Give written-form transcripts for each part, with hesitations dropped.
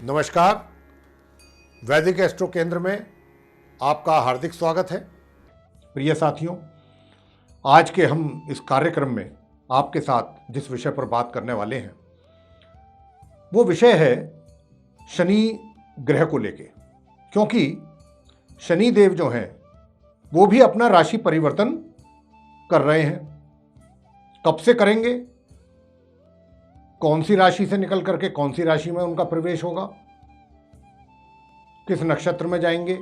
नमस्कार। वैदिक एस्ट्रो केंद्र में आपका हार्दिक स्वागत है। प्रिय साथियों, आज के हम इस कार्यक्रम में आपके साथ जिस विषय पर बात करने वाले हैं वो विषय है शनि ग्रह को लेके, क्योंकि शनि देव जो हैं वो भी अपना राशि परिवर्तन कर रहे हैं। कब से करेंगे, कौन सी राशि से निकल करके कौन सी राशि में उनका प्रवेश होगा, किस नक्षत्र में जाएंगे,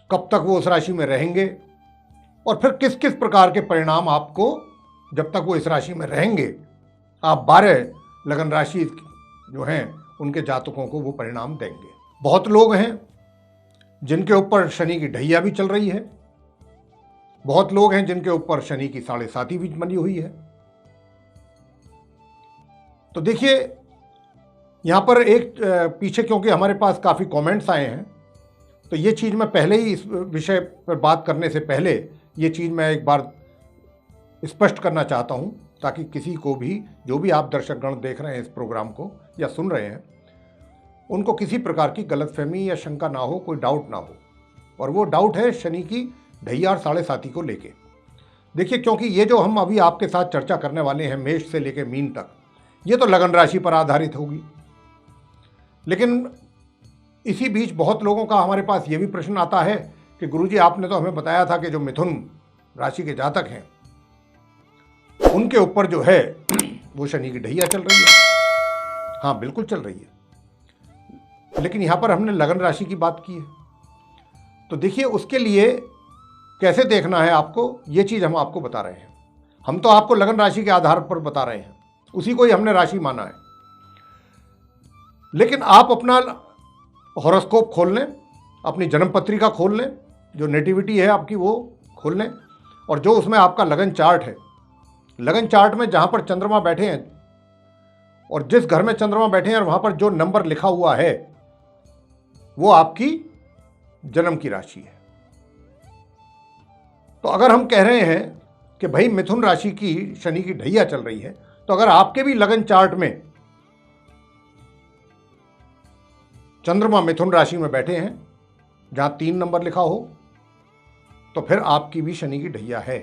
कब तक वो उस राशि में रहेंगे और फिर किस किस प्रकार के परिणाम आपको जब तक वो इस राशि में रहेंगे, आप 12 लगन राशि जो हैं उनके जातकों को वो परिणाम देंगे। बहुत लोग हैं जिनके ऊपर शनि की ढैया भी चल रही है, बहुत लोग हैं जिनके ऊपर शनि की 7.5 भी बनी हुई है। तो देखिए यहाँ पर एक पीछे, क्योंकि हमारे पास काफ़ी कमेंट्स आए हैं, तो ये चीज़ मैं पहले ही इस विषय पर बात करने से पहले ये चीज़ मैं एक बार स्पष्ट करना चाहता हूँ, ताकि किसी को भी, जो भी आप दर्शकगण देख रहे हैं इस प्रोग्राम को या सुन रहे हैं, उनको किसी प्रकार की गलतफहमी या शंका ना हो, कोई डाउट ना हो। और वो डाउट है शनि की ढैया और 7.5 को लेके। देखिए, क्योंकि ये जो हम अभी आपके साथ चर्चा करने वाले हैं मेष से लेकर मीन तक, ये तो लगन राशि पर आधारित होगी। लेकिन इसी बीच बहुत लोगों का हमारे पास ये भी प्रश्न आता है कि गुरुजी, आपने तो हमें बताया था कि जो मिथुन राशि के जातक हैं उनके ऊपर जो है वो शनि की ढैया चल रही है। हाँ, बिल्कुल चल रही है, लेकिन यहाँ पर हमने लगन राशि की बात की है। तो देखिए, उसके लिए कैसे देखना है आपको, ये चीज़ हम आपको बता रहे हैं। हम तो आपको लगन राशि के आधार पर बता रहे हैं, उसी को ही हमने राशि माना है। लेकिन आप अपना हॉरोस्कोप खोल लें, अपनी जन्म पत्रिका खोल लें, जो नेटिविटी है आपकी वो खोल लें, और जो उसमें आपका लगन चार्ट है, लगन चार्ट में जहाँ पर चंद्रमा बैठे हैं और जिस घर में चंद्रमा बैठे हैं और वहाँ पर जो नंबर लिखा हुआ है वो आपकी जन्म की राशि है। तो अगर हम कह रहे हैं कि भाई मिथुन राशि की शनि की ढैया चल रही है, तो अगर आपके भी लगन चार्ट में चंद्रमा मिथुन राशि में बैठे हैं जहां 3 नंबर लिखा हो, तो फिर आपकी भी शनि की ढैया है,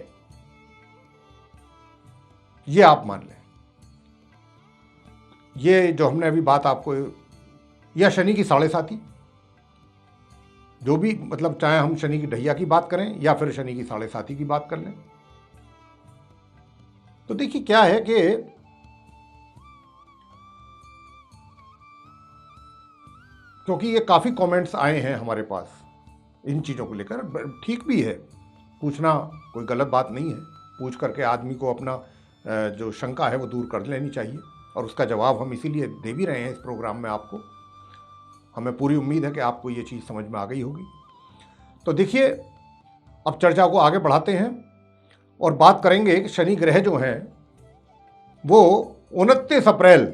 ये आप मान लें। ये जो हमने अभी बात आपको, या शनि की 7.5, जो भी, मतलब चाहे हम शनि की ढैया की बात करें या फिर शनि की 7.5 की बात कर लें। तो देखिए क्या है कि क्योंकि ये काफ़ी कमेंट्स आए हैं हमारे पास इन चीज़ों को लेकर, ठीक भी है, पूछना कोई गलत बात नहीं है। पूछ करके आदमी को अपना जो शंका है वो दूर कर लेनी चाहिए, और उसका जवाब हम इसीलिए दे भी रहे हैं इस प्रोग्राम में आपको। हमें पूरी उम्मीद है कि आपको ये चीज़ समझ में आ गई होगी। तो देखिए, अब चर्चा को आगे बढ़ाते हैं और बात करेंगे कि शनि ग्रह जो हैं वो 29 अप्रैल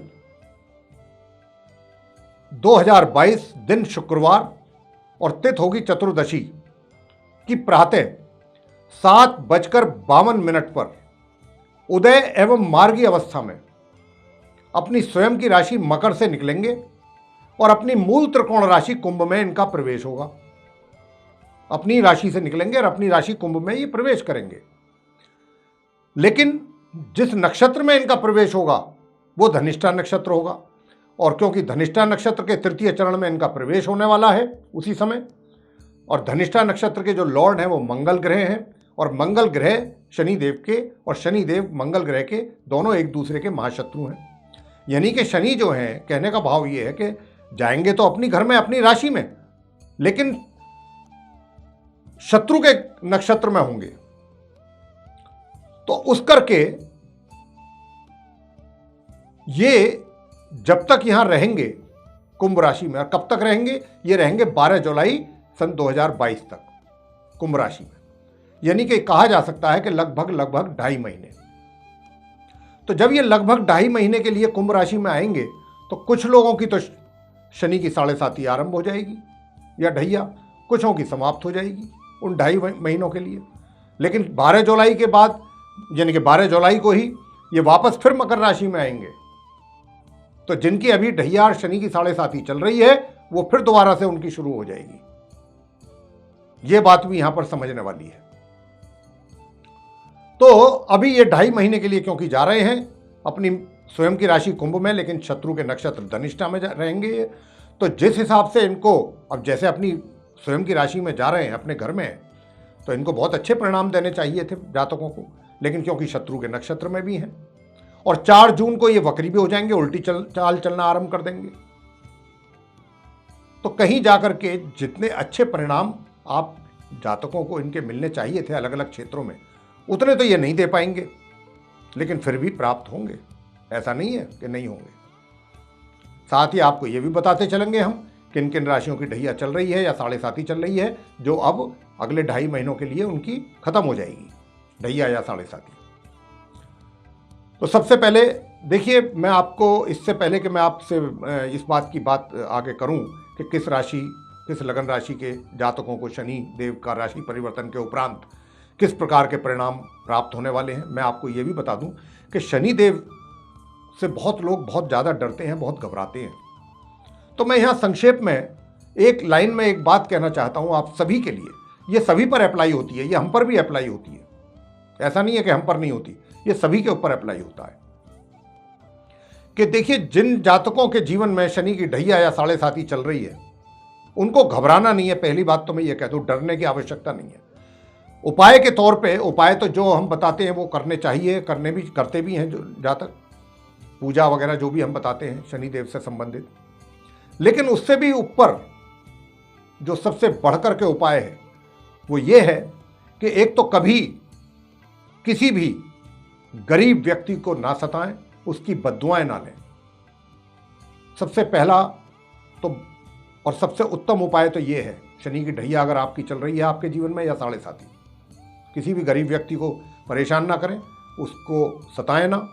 2022 दिन शुक्रवार, और तिथि होगी चतुर्दशी की प्रातः 7:52 पर उदय एवं मार्गी अवस्था में अपनी स्वयं की राशि मकर से निकलेंगे और अपनी मूल त्रिकोण राशि कुंभ में इनका प्रवेश होगा। अपनी राशि से निकलेंगे और अपनी राशि कुंभ में ये प्रवेश करेंगे। लेकिन जिस नक्षत्र में इनका प्रवेश होगा वो धनिष्ठा नक्षत्र होगा, और क्योंकि धनिष्ठा नक्षत्र के 3य चरण में इनका प्रवेश होने वाला है उसी समय, और धनिष्ठा नक्षत्र के जो लॉर्ड हैं वो मंगल ग्रह हैं, और मंगल ग्रह शनिदेव के और शनिदेव मंगल ग्रह के दोनों एक दूसरे के महाशत्रु हैं। यानी कि शनि जो हैं, कहने का भाव ये है कि जाएंगे तो अपनी घर में, अपनी राशि में, लेकिन शत्रु के नक्षत्र में होंगे। तो उस करके ये जब तक यहां रहेंगे कुंभ राशि में, और कब तक रहेंगे, ये रहेंगे 12 जुलाई सन 2022 तक कुंभ राशि में। यानी कि कहा जा सकता है कि लगभग 2.5 महीने। तो जब ये लगभग 2.5 महीने के लिए कुंभ राशि में आएंगे, तो कुछ लोगों की तो शनि की 7.5 आरंभ हो जाएगी या ढैया, कुछों की समाप्त हो जाएगी उन 2.5 महीनों के लिए। लेकिन 12 जुलाई के बाद, यानी कि 12 जुलाई को ही ये वापस फिर मकर राशि में आएंगे। तो जिनकी अभी ढैया शनि की 7.5 चल रही है वो फिर दोबारा से उनकी शुरू हो जाएगी। ये बात भी यहां पर समझने वाली है। तो अभी ये 2.5 महीने के लिए क्योंकि जा रहे हैं अपनी स्वयं की राशि कुंभ में, लेकिन शत्रु के नक्षत्र धनिष्ठा में रहेंगे ये, तो जिस हिसाब से इनको अब जैसे अपनी स्वयं की राशि में जा रहे हैं, अपने घर में हैं, तो इनको बहुत अच्छे परिणाम देने चाहिए थे जातकों को, लेकिन क्योंकि शत्रु के नक्षत्र में भी हैं और 4 जून को ये वक्री भी हो जाएंगे, उल्टी चाल चलना आरंभ कर देंगे। तो कहीं जाकर के जितने अच्छे परिणाम आप जातकों को इनके मिलने चाहिए थे अलग अलग क्षेत्रों में, उतने तो ये नहीं दे पाएंगे, लेकिन फिर भी प्राप्त होंगे, ऐसा नहीं है कि नहीं होंगे। साथ ही आपको ये भी बताते चलेंगे हम किन किन राशियों की ढैया चल रही है या 7.5 चल रही है, जो अब अगले 2.5 महीनों के लिए उनकी खत्म हो जाएगी, ढैया या 7.5। तो सबसे पहले देखिए, मैं आपको इससे पहले कि मैं आपसे इस बात की बात आगे करूं कि किस राशि, किस लगन राशि के जातकों को शनि देव का राशि परिवर्तन के उपरांत किस प्रकार के परिणाम प्राप्त होने वाले हैं, मैं आपको ये भी बता दूं कि शनि देव से बहुत लोग बहुत ज़्यादा डरते हैं, बहुत घबराते हैं। तो मैं यहाँ संक्षेप में एक लाइन में एक बात कहना चाहता हूँ आप सभी के लिए। ये सभी पर अप्लाई होती है, ये हम पर भी अप्लाई होती है, ऐसा नहीं है कि हम पर नहीं होती, ये सभी के ऊपर अप्लाई होता है। कि देखिए, जिन जातकों के जीवन में शनि की ढैया या 7.5 चल रही है, उनको घबराना नहीं है। पहली बात तो मैं ये कह दूं, डरने की आवश्यकता नहीं है। उपाय के तौर पे, उपाय तो जो हम बताते हैं वो करने चाहिए, करते भी हैं जो जातक, पूजा वगैरह जो भी हम बताते हैं शनिदेव से संबंधित। लेकिन उससे भी ऊपर जो सबसे बढ़कर के उपाय है वो ये है कि एक तो कभी किसी भी गरीब व्यक्ति को ना सताएं, उसकी बद्दुआएं ना लें। सबसे पहला तो और सबसे उत्तम उपाय तो ये है, शनि की ढैया अगर आपकी चल रही है आपके जीवन में या 7.5, किसी भी गरीब व्यक्ति को परेशान ना करें, उसको सताएं ना,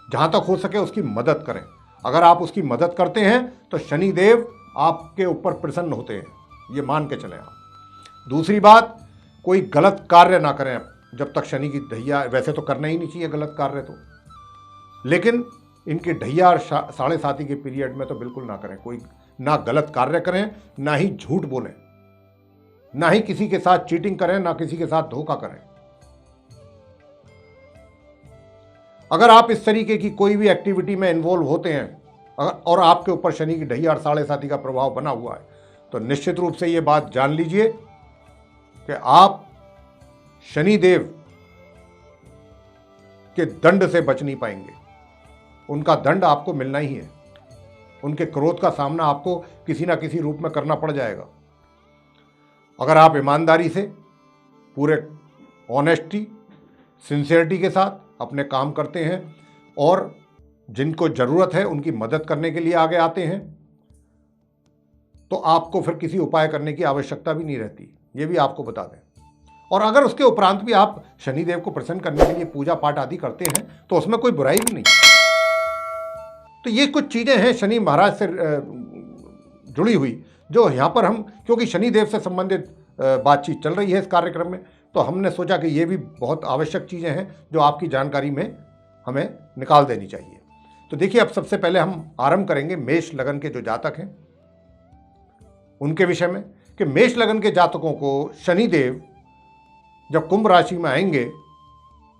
जहाँ तक हो सके उसकी मदद करें। अगर आप उसकी मदद करते हैं तो शनि देव आपके ऊपर प्रसन्न होते हैं, ये मान के चलें आप। दूसरी बात, कोई गलत कार्य ना करें जब तक शनि की ढैया, वैसे तो करना ही नहीं चाहिए गलत कार्य तो, लेकिन इनकी ढैया और 7.5 के पीरियड में तो बिल्कुल ना करें। कोई ना गलत कार्य करें, ना ही झूठ बोलें, ना ही किसी के साथ चीटिंग करें, ना किसी के साथ धोखा करें। अगर आप इस तरीके की कोई भी एक्टिविटी में इन्वॉल्व होते हैं और आपके ऊपर शनि की ढैया और 7.5 का प्रभाव बना हुआ है, तो निश्चित रूप से ये बात जान लीजिए कि आप शनि देव के दंड से बच नहीं पाएंगे। उनका दंड आपको मिलना ही है, उनके क्रोध का सामना आपको किसी ना किसी रूप में करना पड़ जाएगा। अगर आप ईमानदारी से, पूरे ऑनेस्टी, सिंसियरिटी के साथ अपने काम करते हैं और जिनको ज़रूरत है उनकी मदद करने के लिए आगे आते हैं, तो आपको फिर किसी उपाय करने की आवश्यकता भी नहीं रहती, ये भी आपको बता दें। और अगर उसके उपरांत भी आप शनिदेव को प्रसन्न करने के लिए पूजा पाठ आदि करते हैं तो उसमें कोई बुराई भी नहीं। तो ये कुछ चीज़ें हैं शनि महाराज से जुड़ी हुई, जो यहाँ पर हम, क्योंकि शनिदेव से संबंधित बातचीत चल रही है इस कार्यक्रम में, तो हमने सोचा कि ये भी बहुत आवश्यक चीज़ें हैं जो आपकी जानकारी में हमें निकाल देनी चाहिए। तो देखिए, अब सबसे पहले हम आरंभ करेंगे मेष लगन के जो जातक हैं उनके विषय में, कि मेष लगन के जातकों को शनिदेव जब कुंभ राशि में आएंगे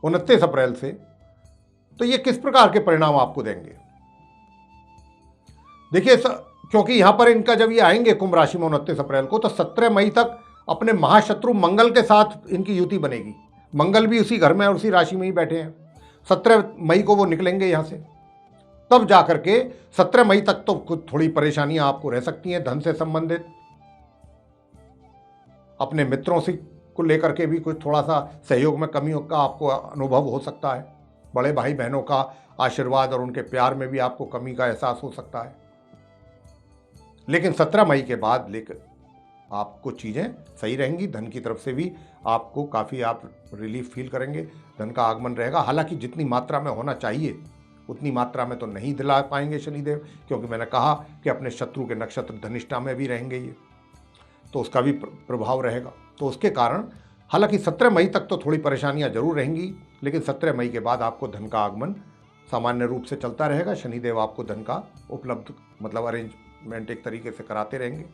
29 अप्रैल से, तो ये किस प्रकार के परिणाम आपको देंगे। देखिए, क्योंकि यहां पर इनका जब ये आएंगे कुंभ राशि में 29 अप्रैल को, तो 17 मई तक अपने महाशत्रु मंगल के साथ इनकी युति बनेगी। मंगल भी उसी घर में और उसी राशि में ही बैठे हैं। 17 मई को वो निकलेंगे यहाँ से, तब जाकर के 17 मई तक तो कुछ थोड़ी परेशानियां आपको रह सकती हैं, धन से संबंधित, अपने मित्रों से को लेकर के भी कुछ थोड़ा सा सहयोग में कमियों का आपको अनुभव हो सकता है। बड़े भाई बहनों का आशीर्वाद और उनके प्यार में भी आपको कमी का एहसास हो सकता है। लेकिन 17 मई के बाद लेकर आपको चीज़ें सही रहेंगी। धन की तरफ से भी आपको काफ़ी आप रिलीफ फील करेंगे, धन का आगमन रहेगा। हालांकि जितनी मात्रा में होना चाहिए उतनी मात्रा में तो नहीं दिला पाएंगे शनिदेव, क्योंकि मैंने कहा कि अपने शत्रु के नक्षत्र धनिष्ठा में भी रहेंगे ये, तो उसका भी प्रभाव रहेगा। तो उसके कारण हालांकि 17 मई तक तो थोड़ी परेशानियां जरूर रहेंगी, लेकिन 17 मई के बाद आपको धन का आगमन सामान्य रूप से चलता रहेगा। शनिदेव आपको धन का उपलब्ध मतलब अरेंजमेंट एक तरीके से कराते रहेंगे।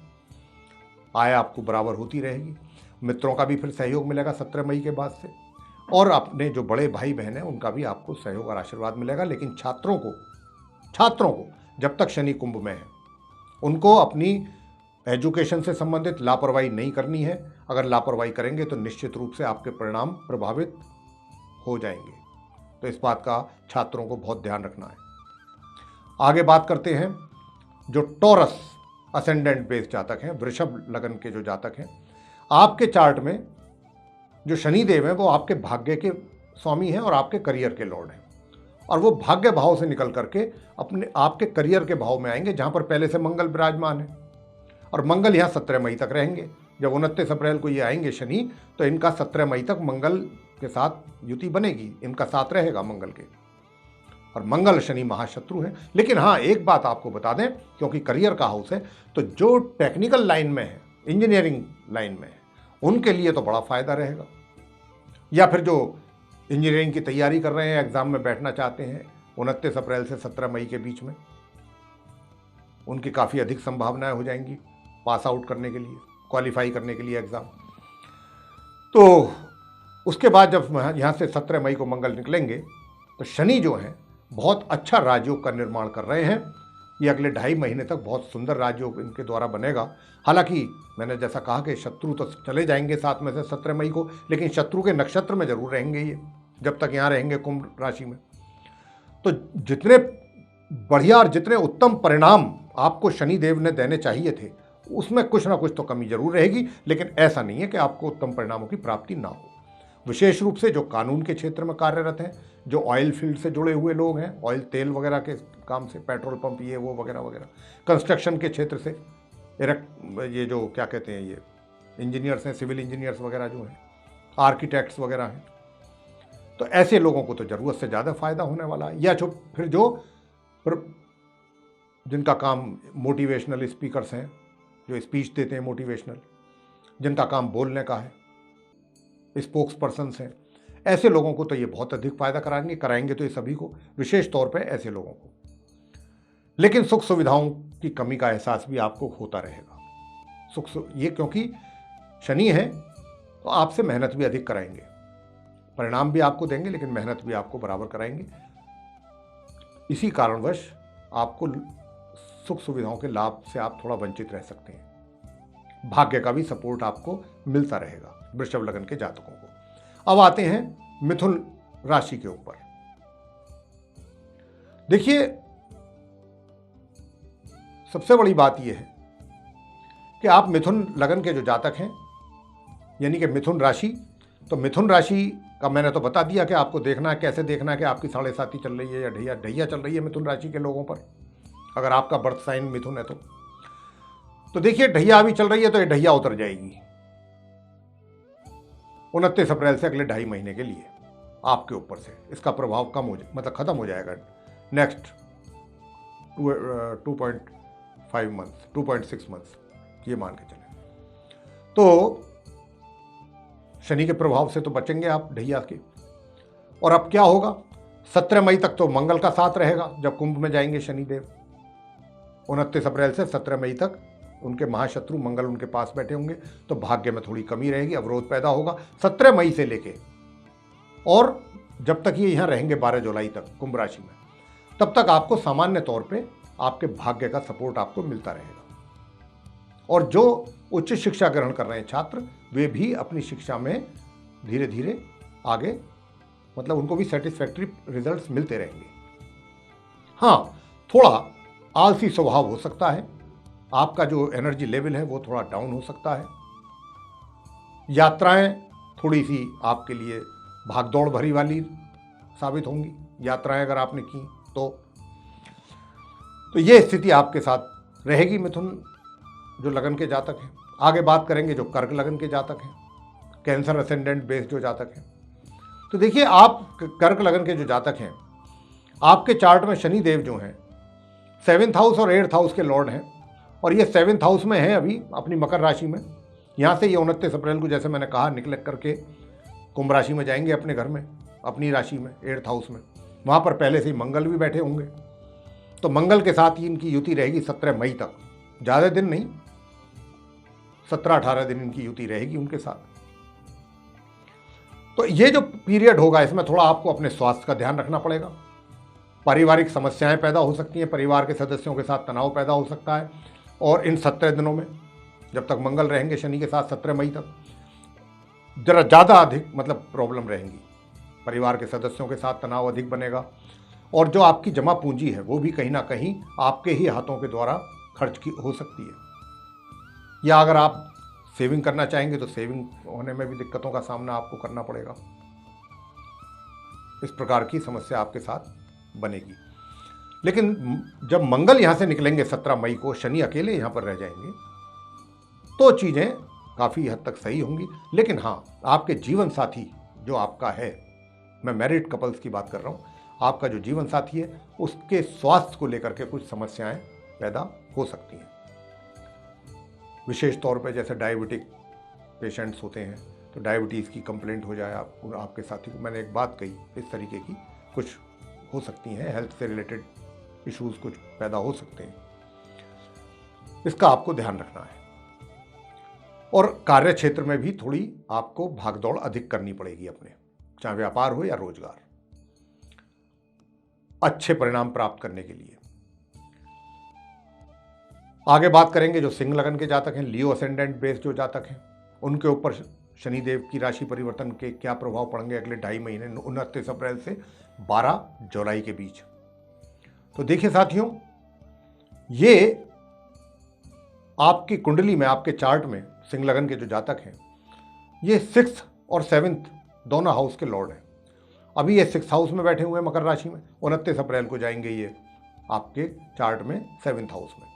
आय आपको बराबर होती रहेगी। मित्रों का भी फिर सहयोग मिलेगा 17 मई के बाद से, और अपने जो बड़े भाई बहन हैं उनका भी आपको सहयोग और आशीर्वाद मिलेगा। लेकिन छात्रों को जब तक शनि कुंभ में है उनको अपनी एजुकेशन से संबंधित लापरवाही नहीं करनी है। अगर लापरवाही करेंगे तो निश्चित रूप से आपके परिणाम प्रभावित हो जाएंगे। तो इस बात का छात्रों को बहुत ध्यान रखना है। आगे बात करते हैं जो टॉरस असेंडेंट बेस जातक हैं, वृषभ लगन के जो जातक हैं, आपके चार्ट में जो शनिदेव हैं वो आपके भाग्य के स्वामी हैं और आपके करियर के लॉर्ड हैं, और वो भाग्य भाव से निकल करके अपने आपके करियर के भाव में आएंगे जहां पर पहले से मंगल विराजमान है। और मंगल यहाँ 17 मई तक रहेंगे। जब 29 अप्रैल को ये आएंगे शनि, तो इनका 17 मई तक मंगल के साथ युति बनेगी, इनका साथ रहेगा मंगल के। और मंगल शनि महाशत्रु है। लेकिन हाँ, एक बात आपको बता दें, क्योंकि करियर का हाउस है, तो जो टेक्निकल लाइन में है, इंजीनियरिंग लाइन में है, उनके लिए तो बड़ा फायदा रहेगा। या फिर जो इंजीनियरिंग की तैयारी कर रहे हैं, एग्जाम में बैठना चाहते हैं 29 अप्रैल से 17 मई के बीच में, उनकी काफ़ी अधिक संभावनाएं हो जाएंगी पास आउट करने के लिए, क्वालिफाई करने के लिए एग्ज़ाम। तो उसके बाद जब यहाँ से 17 मई को मंगल निकलेंगे, तो शनि जो हैं बहुत अच्छा राजयोग का निर्माण कर रहे हैं। ये अगले 2.5 महीने तक बहुत सुंदर राजयोग इनके द्वारा बनेगा। हालांकि मैंने जैसा कहा कि शत्रु तो चले जाएंगे 7 में से 17 मई को, लेकिन शत्रु के नक्षत्र में जरूर रहेंगे ये, जब तक यहाँ रहेंगे कुंभ राशि में। तो जितने बढ़िया और जितने उत्तम परिणाम आपको शनिदेव ने देने चाहिए थे, उसमें कुछ ना कुछ तो कमी जरूर रहेगी। लेकिन ऐसा नहीं है कि आपको उत्तम परिणामों की प्राप्ति ना हो। विशेष रूप से जो कानून के क्षेत्र में कार्यरत हैं, जो ऑयल फील्ड से जुड़े हुए लोग हैं, ऑयल तेल वगैरह के काम से, पेट्रोल पंप ये वो वगैरह वगैरह, कंस्ट्रक्शन के क्षेत्र से, ये जो क्या कहते हैं, ये इंजीनियर्स हैं, सिविल इंजीनियर्स वगैरह जो हैं, आर्किटेक्ट्स वगैरह हैं, तो ऐसे लोगों को तो ज़रूरत से ज़्यादा फायदा होने वाला है। या फिर जिनका काम मोटिवेशनल स्पीकर्स हैं, जो स्पीच देते हैं मोटिवेशनल, जिनका काम बोलने का है, स्पोक्स पर्सन्स हैं, ऐसे लोगों को तो ये बहुत अधिक फायदा कराएंगे तो ये सभी को, विशेष तौर पे ऐसे लोगों को। लेकिन सुख सुविधाओं की कमी का एहसास भी आपको होता रहेगा। ये क्योंकि शनि है तो आपसे मेहनत भी अधिक कराएंगे, परिणाम भी आपको देंगे, लेकिन मेहनत भी आपको बराबर कराएंगे। इसी कारणवश आपको सुख सुविधाओं के लाभ से आप थोड़ा वंचित रह सकते हैं। भाग्य का भी सपोर्ट आपको मिलता रहेगा वृषभ लगन के जातकों को। अब आते हैं मिथुन राशि के ऊपर। देखिए, सबसे बड़ी बात यह है कि आप मिथुन लगन के जो जातक हैं, यानी कि मिथुन राशि, तो मिथुन राशि का मैंने तो बता दिया कि आपको देखना है, कैसे देखना है कि आपकी 7.5 चल रही है या ढैया चल रही है मिथुन राशि के लोगों पर। अगर आपका बर्थ साइन मिथुन है तो देखिए, ढैया अभी चल रही है तो ये ढैया उतर जाएगी 29 अप्रैल से अगले 2.5 महीने के लिए आपके ऊपर से। इसका प्रभाव खत्म हो जाएगा नेक्स्ट 2.5 मंथ्स, 2.6 मंथ्स, ये मान के चले। तो शनि के प्रभाव से तो बचेंगे आप ढैया के। और अब क्या होगा, 17 मई तक तो मंगल का साथ रहेगा जब कुंभ में जाएंगे शनिदेव। 29 अप्रैल से 17 मई तक उनके महाशत्रु मंगल उनके पास बैठे होंगे, तो भाग्य में थोड़ी कमी रहेगी, अवरोध पैदा होगा 17 मई से लेके, और जब तक ये यहाँ रहेंगे 12 जुलाई तक कुंभ राशि में, तब तक आपको सामान्य तौर पे आपके भाग्य का सपोर्ट आपको मिलता रहेगा। और जो उच्च शिक्षा ग्रहण कर रहे हैं छात्र, वे भी अपनी शिक्षा में धीरे धीरे आगे, मतलब उनको भी सेटिस्फैक्टरी रिजल्ट्स मिलते रहेंगे। हाँ, थोड़ा आलसी स्वभाव हो सकता है, आपका जो एनर्जी लेवल है वो थोड़ा डाउन हो सकता है। यात्राएं थोड़ी सी आपके लिए भागदौड़ भरी वाली साबित होंगी, यात्राएं अगर आपने की तो ये स्थिति आपके साथ रहेगी मिथुन जो लगन के जातक हैं। आगे बात करेंगे जो कर्क लगन के जातक हैं, कैंसर असेंडेंट बेस जो जातक हैं। तो देखिए, आप कर्क लगन के जो जातक हैं, आपके चार्ट में शनि देव जो हैं 7th हाउस और 8th हाउस के लॉर्ड हैं, और ये 7th हाउस में हैं अभी अपनी मकर राशि में। यहाँ से ये 29 अप्रैल को, जैसे मैंने कहा, निकल करके कुंभ राशि में जाएंगे अपने घर में, अपनी राशि में, 8th हाउस में। वहाँ पर पहले से ही मंगल भी बैठे होंगे, तो मंगल के साथ ही इनकी युति रहेगी 17 मई तक। ज़्यादा दिन नहीं, 17-18 दिन इनकी युति रहेगी उनके साथ। तो ये जो पीरियड होगा इसमें थोड़ा आपको अपने स्वास्थ्य का ध्यान रखना पड़ेगा। पारिवारिक समस्याएं पैदा हो सकती हैं, परिवार के सदस्यों के साथ तनाव पैदा हो सकता है। और इन 17 दिनों में जब तक मंगल रहेंगे शनि के साथ 17 मई तक, जरा ज़्यादा अधिक मतलब प्रॉब्लम रहेंगी। परिवार के सदस्यों के साथ तनाव अधिक बनेगा और जो आपकी जमा पूंजी है वो भी कहीं ना कहीं आपके ही हाथों के द्वारा खर्च की हो सकती है। या अगर आप सेविंग करना चाहेंगे तो सेविंग होने में भी दिक्कतों का सामना आपको करना पड़ेगा। इस प्रकार की समस्या आपके साथ बनेगी। लेकिन जब मंगल यहां से निकलेंगे 17 मई को, शनि अकेले यहां पर रह जाएंगे, तो चीजें काफी हद तक सही होंगी। लेकिन हाँ, आपके जीवन साथी जो आपका है, मैं मैरिड कपल्स की बात कर रहा हूं, आपका जो जीवन साथी है उसके स्वास्थ्य को लेकर के कुछ समस्याएं पैदा हो सकती हैं। विशेष तौर पे जैसे डायबिटिक पेशेंट्स होते हैं, तो डायबिटीज़ की कंप्लेंट हो जाए आपके साथी को, मैंने एक बात कही, इस तरीके की कुछ हो सकती हैं, हेल्थ से रिलेटेड इश्यूज कुछ पैदा हो सकते हैं। इसका आपको ध्यान रखना है। और कार्य क्षेत्र में भी थोड़ी आपको भागदौड़ अधिक करनी पड़ेगी अपने, चाहे व्यापार हो या रोजगार, अच्छे परिणाम प्राप्त करने के लिए। आगे बात करेंगे जो सिंह लगन के जातक हैं, लियो असेंडेंट बेस जो जातक हैं, उनके ऊपर शनिदेव की राशि परिवर्तन के क्या प्रभाव पड़ेंगे अगले 2.5 महीने, 29 अप्रैल से 12 जुलाई के बीच। तो देखिए साथियों, ये आपकी कुंडली में, आपके चार्ट में सिंह लगन के जो जातक हैं, ये 6th और 7th दोनों हाउस के लॉर्ड हैं। अभी ये 6th हाउस में बैठे हुए हैं मकर राशि में, 29 अप्रैल को जाएंगे ये आपके चार्ट में 7th हाउस में।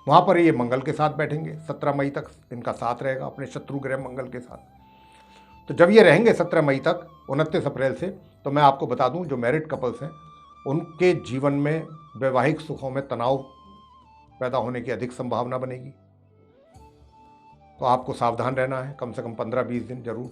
वहां पर ये मंगल के साथ बैठेंगे, 17 मई तक इनका साथ रहेगा अपने शत्रु ग्रह मंगल के साथ। तो जब ये रहेंगे 17 मई तक, 29 अप्रैल से, तो मैं आपको बता दूं जो मैरिड कपल्स हैं उनके जीवन में वैवाहिक सुखों में तनाव पैदा होने की अधिक संभावना बनेगी। तो आपको सावधान रहना है, कम से कम 15-20 दिन जरूर।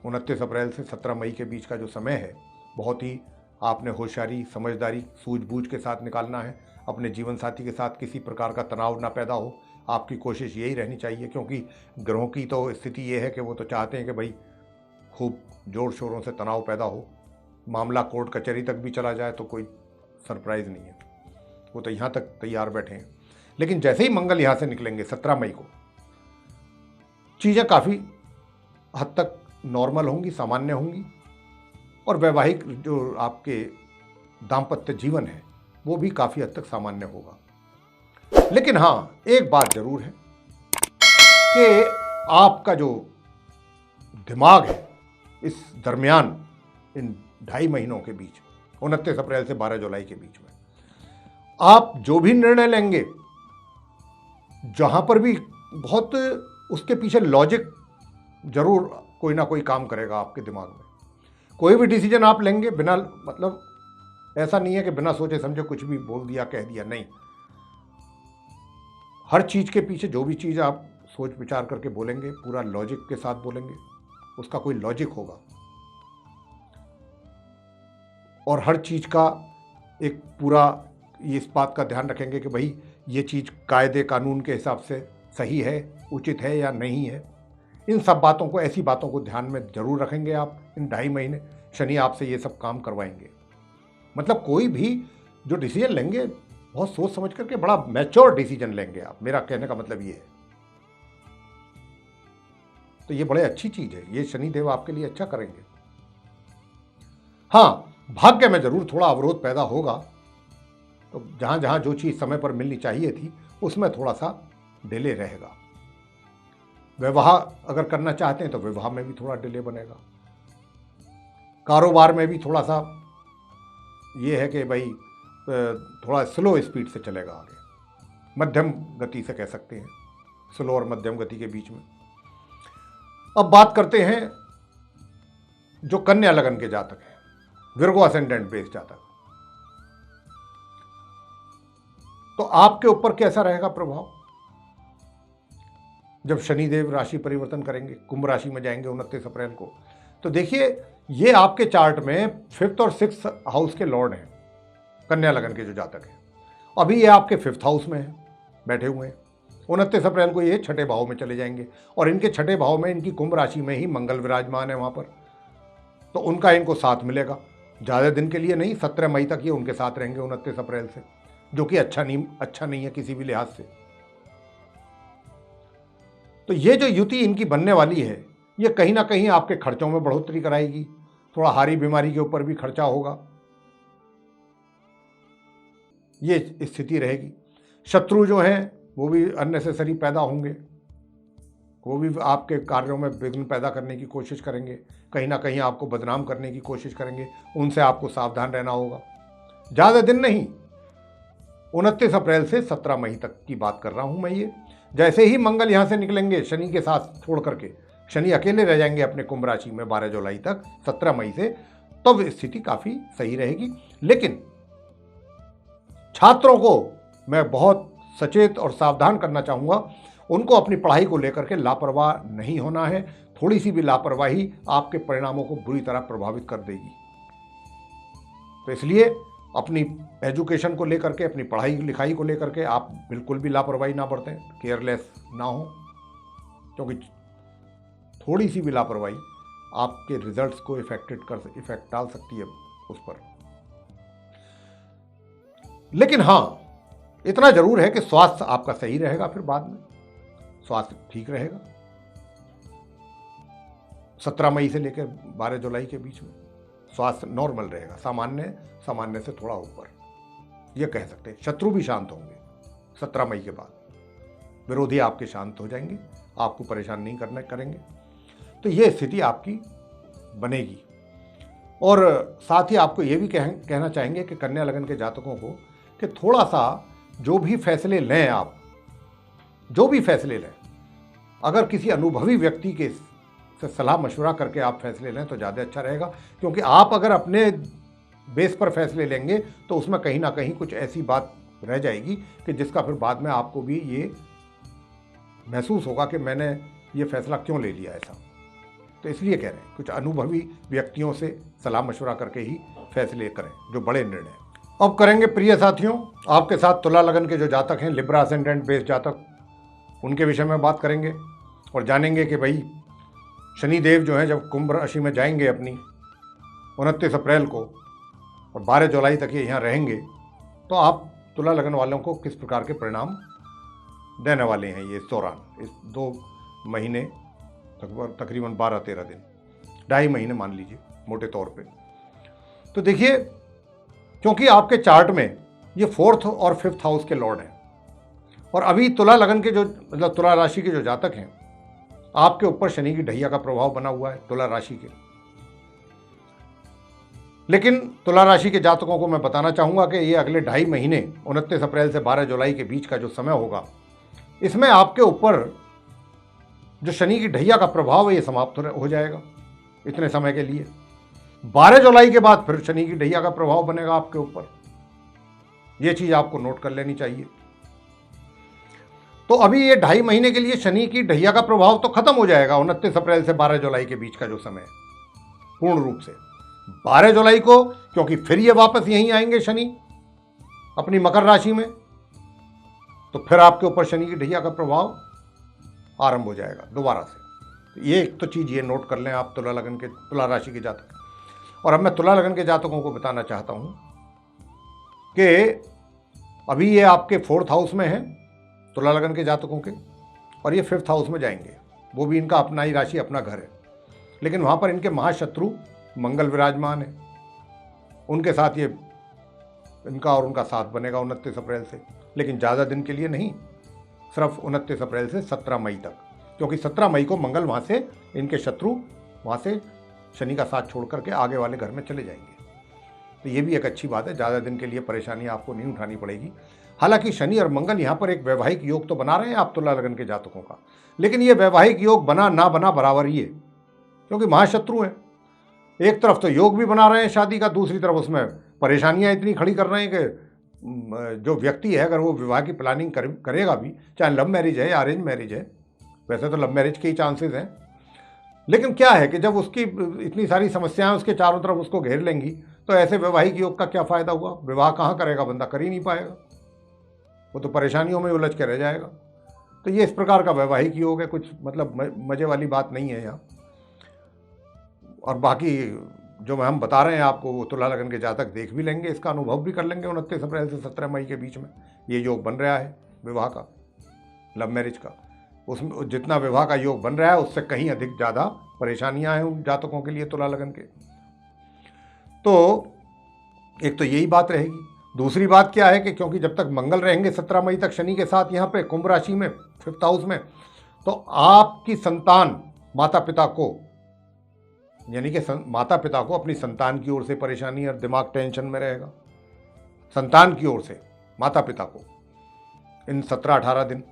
29 अप्रैल से 17 मई के बीच का जो समय है, बहुत ही आपने होशियारी, समझदारी, सूझबूझ के साथ निकालना है। अपने जीवन साथी के साथ किसी प्रकार का तनाव ना पैदा हो, आपकी कोशिश यही रहनी चाहिए, क्योंकि ग्रहों की तो स्थिति ये है कि वो तो चाहते हैं कि भाई खूब जोर शोरों से तनाव पैदा हो, मामला कोर्ट कचहरी तक भी चला जाए तो कोई सरप्राइज नहीं है, वो तो यहाँ तक तैयार बैठे हैं। लेकिन जैसे ही मंगल यहाँ से निकलेंगे 17 मई को, चीज़ें काफ़ी हद तक नॉर्मल होंगी, सामान्य होंगी, और वैवाहिक जो आपके दाम्पत्य जीवन है वो भी काफ़ी हद तक सामान्य होगा। लेकिन हाँ, एक बात जरूर है कि आपका जो दिमाग है इस दरमियान, इन 2.5 महीनों के बीच, 29 अप्रैल से 12 जुलाई के बीच में, आप जो भी निर्णय लेंगे, जहां पर भी बहुत उसके पीछे लॉजिक जरूर कोई ना कोई काम करेगा आपके दिमाग में। कोई भी डिसीजन आप लेंगे बिना, मतलब ऐसा नहीं है कि बिना सोचे समझे कुछ भी बोल दिया, कह दिया, नहीं। हर चीज के पीछे जो भी चीज आप सोच विचार करके बोलेंगे, पूरा लॉजिक के साथ बोलेंगे, उसका कोई लॉजिक होगा। और हर चीज का एक पूरा इस बात का ध्यान रखेंगे कि भाई ये चीज कायदे कानून के हिसाब से सही है, उचित है या नहीं है। इन सब बातों को, ऐसी बातों को ध्यान में जरूर रखेंगे आप। इन 2.5 महीने शनि आपसे ये सब काम करवाएंगे। मतलब कोई भी जो डिसीजन लेंगे बहुत सोच समझ करके, बड़ा मैच्योर डिसीजन लेंगे आप, मेरा कहने का मतलब ये है। तो ये बड़े अच्छी चीज है, ये शनिदेव आपके लिए अच्छा करेंगे। हाँ, भाग्य में जरूर थोड़ा अवरोध पैदा होगा, तो जहां जहां जो चीज समय पर मिलनी चाहिए थी उसमें थोड़ा सा डिले रहेगा। विवाह अगर करना चाहते हैं तो विवाह में भी थोड़ा डिले बनेगा। कारोबार में भी थोड़ा सा ये है कि भाई थोड़ा स्लो स्पीड से चलेगा आगे, मध्यम गति से कह सकते हैं, स्लो और मध्यम गति के बीच में। अब बात करते हैं जो कन्या लगन के जातक हैं, विर्गो असेंडेंट बेस जातक, तो आपके ऊपर कैसा रहेगा प्रभाव जब शनिदेव राशि परिवर्तन करेंगे, कुंभ राशि में जाएंगे 29 अप्रैल को। तो देखिए ये आपके चार्ट में 5th और 6th हाउस के लॉर्ड हैं, कन्या लगन के जो जातक हैं। अभी ये आपके 5th हाउस में है, बैठे हुए हैं। 29 अप्रैल को ये 6ठे भाव में चले जाएंगे और इनके 6ठे भाव में इनकी कुंभ राशि में ही मंगल विराजमान है वहाँ पर, तो उनका इनको साथ मिलेगा। ज़्यादा दिन के लिए नहीं, 17 मई तक ये उनके साथ रहेंगे 29 अप्रैल से, जो कि अच्छा नहीं है किसी भी लिहाज से। तो ये जो युति इनकी बनने वाली है ये कहीं ना कहीं आपके खर्चों में बढ़ोतरी कराएगी, थोड़ा हारी बीमारी के ऊपर भी खर्चा होगा, ये स्थिति रहेगी। शत्रु जो हैं वो भी अननेसेसरी पैदा होंगे, वो भी आपके कार्यों में विघ्न पैदा करने की कोशिश करेंगे, कहीं ना कहीं आपको बदनाम करने की कोशिश करेंगे, उनसे आपको सावधान रहना होगा। ज़्यादा दिन नहीं, 29 अप्रैल से 17 मई तक की बात कर रहा हूँ मैं। ये जैसे ही मंगल यहाँ से निकलेंगे शनि के साथ छोड़ करके, शनि अकेले रह जाएंगे अपने कुंभ राशि में 12 जुलाई तक, 17 मई से, तब स्थिति काफ़ी सही रहेगी। लेकिन छात्रों को मैं बहुत सचेत और सावधान करना चाहूँगा, उनको अपनी पढ़ाई को लेकर के लापरवाह नहीं होना है। थोड़ी सी भी लापरवाही आपके परिणामों को बुरी तरह प्रभावित कर देगी। तो इसलिए अपनी एजुकेशन को लेकर के, अपनी पढ़ाई लिखाई को लेकर के आप बिल्कुल भी लापरवाही ना बरतें, केयरलेस ना हो, क्योंकि थोड़ी सी भी लापरवाही आपके रिजल्ट्स को इफेक्ट डाल सकती है उस पर। लेकिन हाँ, इतना जरूर है कि स्वास्थ्य आपका सही रहेगा, फिर बाद में स्वास्थ्य ठीक रहेगा। 17 मई से लेकर 12 जुलाई के बीच में स्वास्थ्य नॉर्मल रहेगा, सामान्य से थोड़ा ऊपर, यह कह सकते हैं। शत्रु भी शांत होंगे 17 मई के बाद, विरोधी आपके शांत हो जाएंगे, आपको परेशान नहीं करेंगे। तो ये स्थिति आपकी बनेगी। और साथ ही आपको ये भी कहना चाहेंगे कि कन्या लगन के जातकों को कि थोड़ा सा जो भी फैसले लें, आप जो भी फैसले लें, अगर किसी अनुभवी व्यक्ति के से सलाह मशवरा करके आप फैसले लें तो ज़्यादा अच्छा रहेगा। क्योंकि आप अगर अपने बेस पर फैसले लेंगे तो उसमें कहीं ना कहीं कुछ ऐसी बात रह जाएगी कि जिसका फिर बाद में आपको भी ये महसूस होगा कि मैंने ये फैसला क्यों ले लिया ऐसा। तो इसलिए कह रहे हैं कुछ अनुभवी व्यक्तियों से सलाह मशवरा करके ही फैसले करें, जो बड़े निर्णय। अब करेंगे प्रिय साथियों आपके साथ तुला लगन के जो जातक हैं, लिब्रा असेंडेंट बेस जातक, उनके विषय में बात करेंगे और जानेंगे कि भाई शनिदेव जो हैं जब कुंभ राशि में जाएंगे अपनी 29 अप्रैल को और 12 जुलाई तक ये यहाँ रहेंगे, तो आप तुला लगन वालों को किस प्रकार के परिणाम देने वाले हैं ये इस दौरान, इस 2 महीने तकरीबन 12-13 दिन, 2.5 महीने मान लीजिए मोटे तौर पे। तो देखिए, क्योंकि आपके चार्ट में ये 4th और 5th हाउस के लॉर्ड हैं और अभी तुला लगन के जो मतलब तुला राशि के जो जातक हैं, आपके ऊपर शनि की ढैया का प्रभाव बना हुआ है तुला राशि के। लेकिन तुला राशि के जातकों को मैं बताना चाहूंगा कि ये अगले 2.5 महीने 29 अप्रैल से 12 जुलाई के बीच का जो समय होगा, इसमें आपके ऊपर जो शनि की ढैया का प्रभाव है ये समाप्त हो जाएगा इतने समय के लिए। 12 जुलाई के बाद फिर शनि की ढैया का प्रभाव बनेगा आपके ऊपर, ये चीज आपको नोट कर लेनी चाहिए। तो अभी ये 2.5 महीने के लिए शनि की ढैया का प्रभाव तो खत्म हो जाएगा 29 अप्रैल से 12 जुलाई के बीच का जो समय है पूर्ण रूप से। 12 जुलाई को क्योंकि फिर ये वापस यहीं आएंगे शनि अपनी मकर राशि में, तो फिर आपके ऊपर शनि की ढैया का प्रभाव आरंभ हो जाएगा दोबारा से। ये एक तो चीज़ ये नोट कर लें आप तुला राशि के जातक। और अब मैं तुला लगन के जातकों को बताना चाहता हूँ कि अभी ये आपके 4th हाउस में है तुला लगन के जातकों के, और ये 5th हाउस में जाएंगे, वो भी इनका अपना ही राशि अपना घर है, लेकिन वहाँ पर इनके महाशत्रु मंगल विराजमान है, उनके साथ ये इनका और उनका साथ बनेगा 29 अप्रैल से। लेकिन ज़्यादा दिन के लिए नहीं, सिर्फ 29 अप्रैल से 17 मई तक, क्योंकि 17 मई को मंगल वहाँ से इनके शत्रु वहाँ से शनि का साथ छोड़ करके आगे वाले घर में चले जाएंगे। तो ये भी एक अच्छी बात है, ज़्यादा दिन के लिए परेशानी आपको नहीं उठानी पड़ेगी। हालांकि शनि और मंगल यहाँ पर एक वैवाहिक योग तो बना रहे हैं आप तुला लगन के जातकों का, लेकिन ये वैवाहिक योग बना ना बना बराबर ही है, क्योंकि महाशत्रु हैं। एक तरफ तो योग भी बना रहे हैं शादी का, दूसरी तरफ उसमें परेशानियां इतनी खड़ी कर रहे हैं कि जो व्यक्ति है अगर वो विवाह की प्लानिंग करेगा भी, चाहे लव मैरिज है या अरेंज मैरिज है, वैसे तो लव मैरिज के ही चांसेस हैं, लेकिन क्या है कि जब उसकी इतनी सारी समस्याएं उसके चारों तरफ उसको घेर लेंगी, तो ऐसे वैवाहिक योग का क्या फ़ायदा हुआ? विवाह कहाँ करेगा बंदा? कर ही नहीं पाएगा, वो तो परेशानियों में उलझ के रह जाएगा। तो ये इस प्रकार का वैवाहिक योग है, कुछ मतलब मज़े वाली बात नहीं है यहाँ। और बाकी जो हम बता रहे हैं आपको, वो तुला लगन के जातक देख भी लेंगे, इसका अनुभव भी कर लेंगे। 29 अप्रैल से 17 मई के बीच में ये योग बन रहा है विवाह का, लव मैरिज का। उसमें जितना विवाह का योग बन रहा है उससे कहीं अधिक ज़्यादा परेशानियां हैं उन जातकों के लिए, तुला लगन के। तो एक तो यही बात रहेगी। दूसरी बात क्या है कि क्योंकि जब तक मंगल रहेंगे 17 मई तक शनि के साथ यहाँ पे कुंभ राशि में 5th हाउस में, तो आपकी संतान माता पिता को, यानी कि माता पिता को अपनी संतान की ओर से परेशानी और दिमाग टेंशन में रहेगा। संतान की ओर से माता पिता को इन 17-18 दिन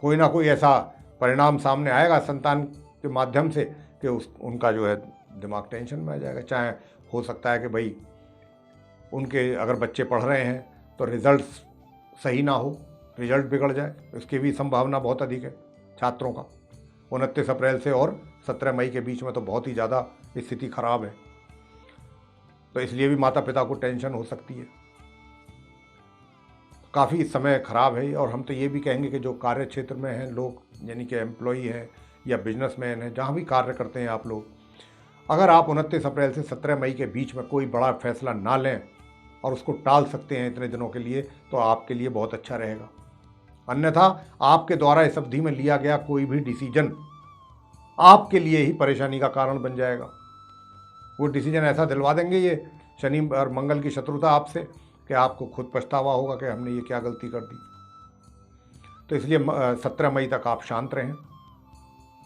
कोई ना कोई ऐसा परिणाम सामने आएगा संतान के माध्यम से कि उनका जो है दिमाग टेंशन में आ जाएगा। चाहे हो सकता है कि भाई उनके अगर बच्चे पढ़ रहे हैं तो रिजल्ट सही ना हो, रिजल्ट बिगड़ जाए, इसकी भी संभावना बहुत अधिक है छात्रों का। 29 अप्रैल से और 17 मई के बीच में तो बहुत ही ज़्यादा स्थिति खराब है, तो इसलिए भी माता पिता को टेंशन हो सकती है। काफ़ी समय खराब है। और हम तो ये भी कहेंगे कि जो कार्य क्षेत्र में हैं लोग, यानी कि एम्प्लॉई हैं या बिजनेसमैन हैं, जहाँ भी कार्य करते हैं आप लोग, अगर आप 29 अप्रैल से 17 मई के बीच में कोई बड़ा फैसला ना लें और उसको टाल सकते हैं इतने दिनों के लिए, तो आपके लिए बहुत अच्छा रहेगा। अन्यथा आपके द्वारा इस अवधि में लिया गया कोई भी डिसीजन आपके लिए ही परेशानी का कारण बन जाएगा। वो डिसीजन ऐसा दिलवा देंगे ये शनि और मंगल की शत्रुता आपसे कि आपको खुद पछतावा होगा कि हमने ये क्या गलती कर दी। तो इसलिए 17 मई तक आप शांत रहें,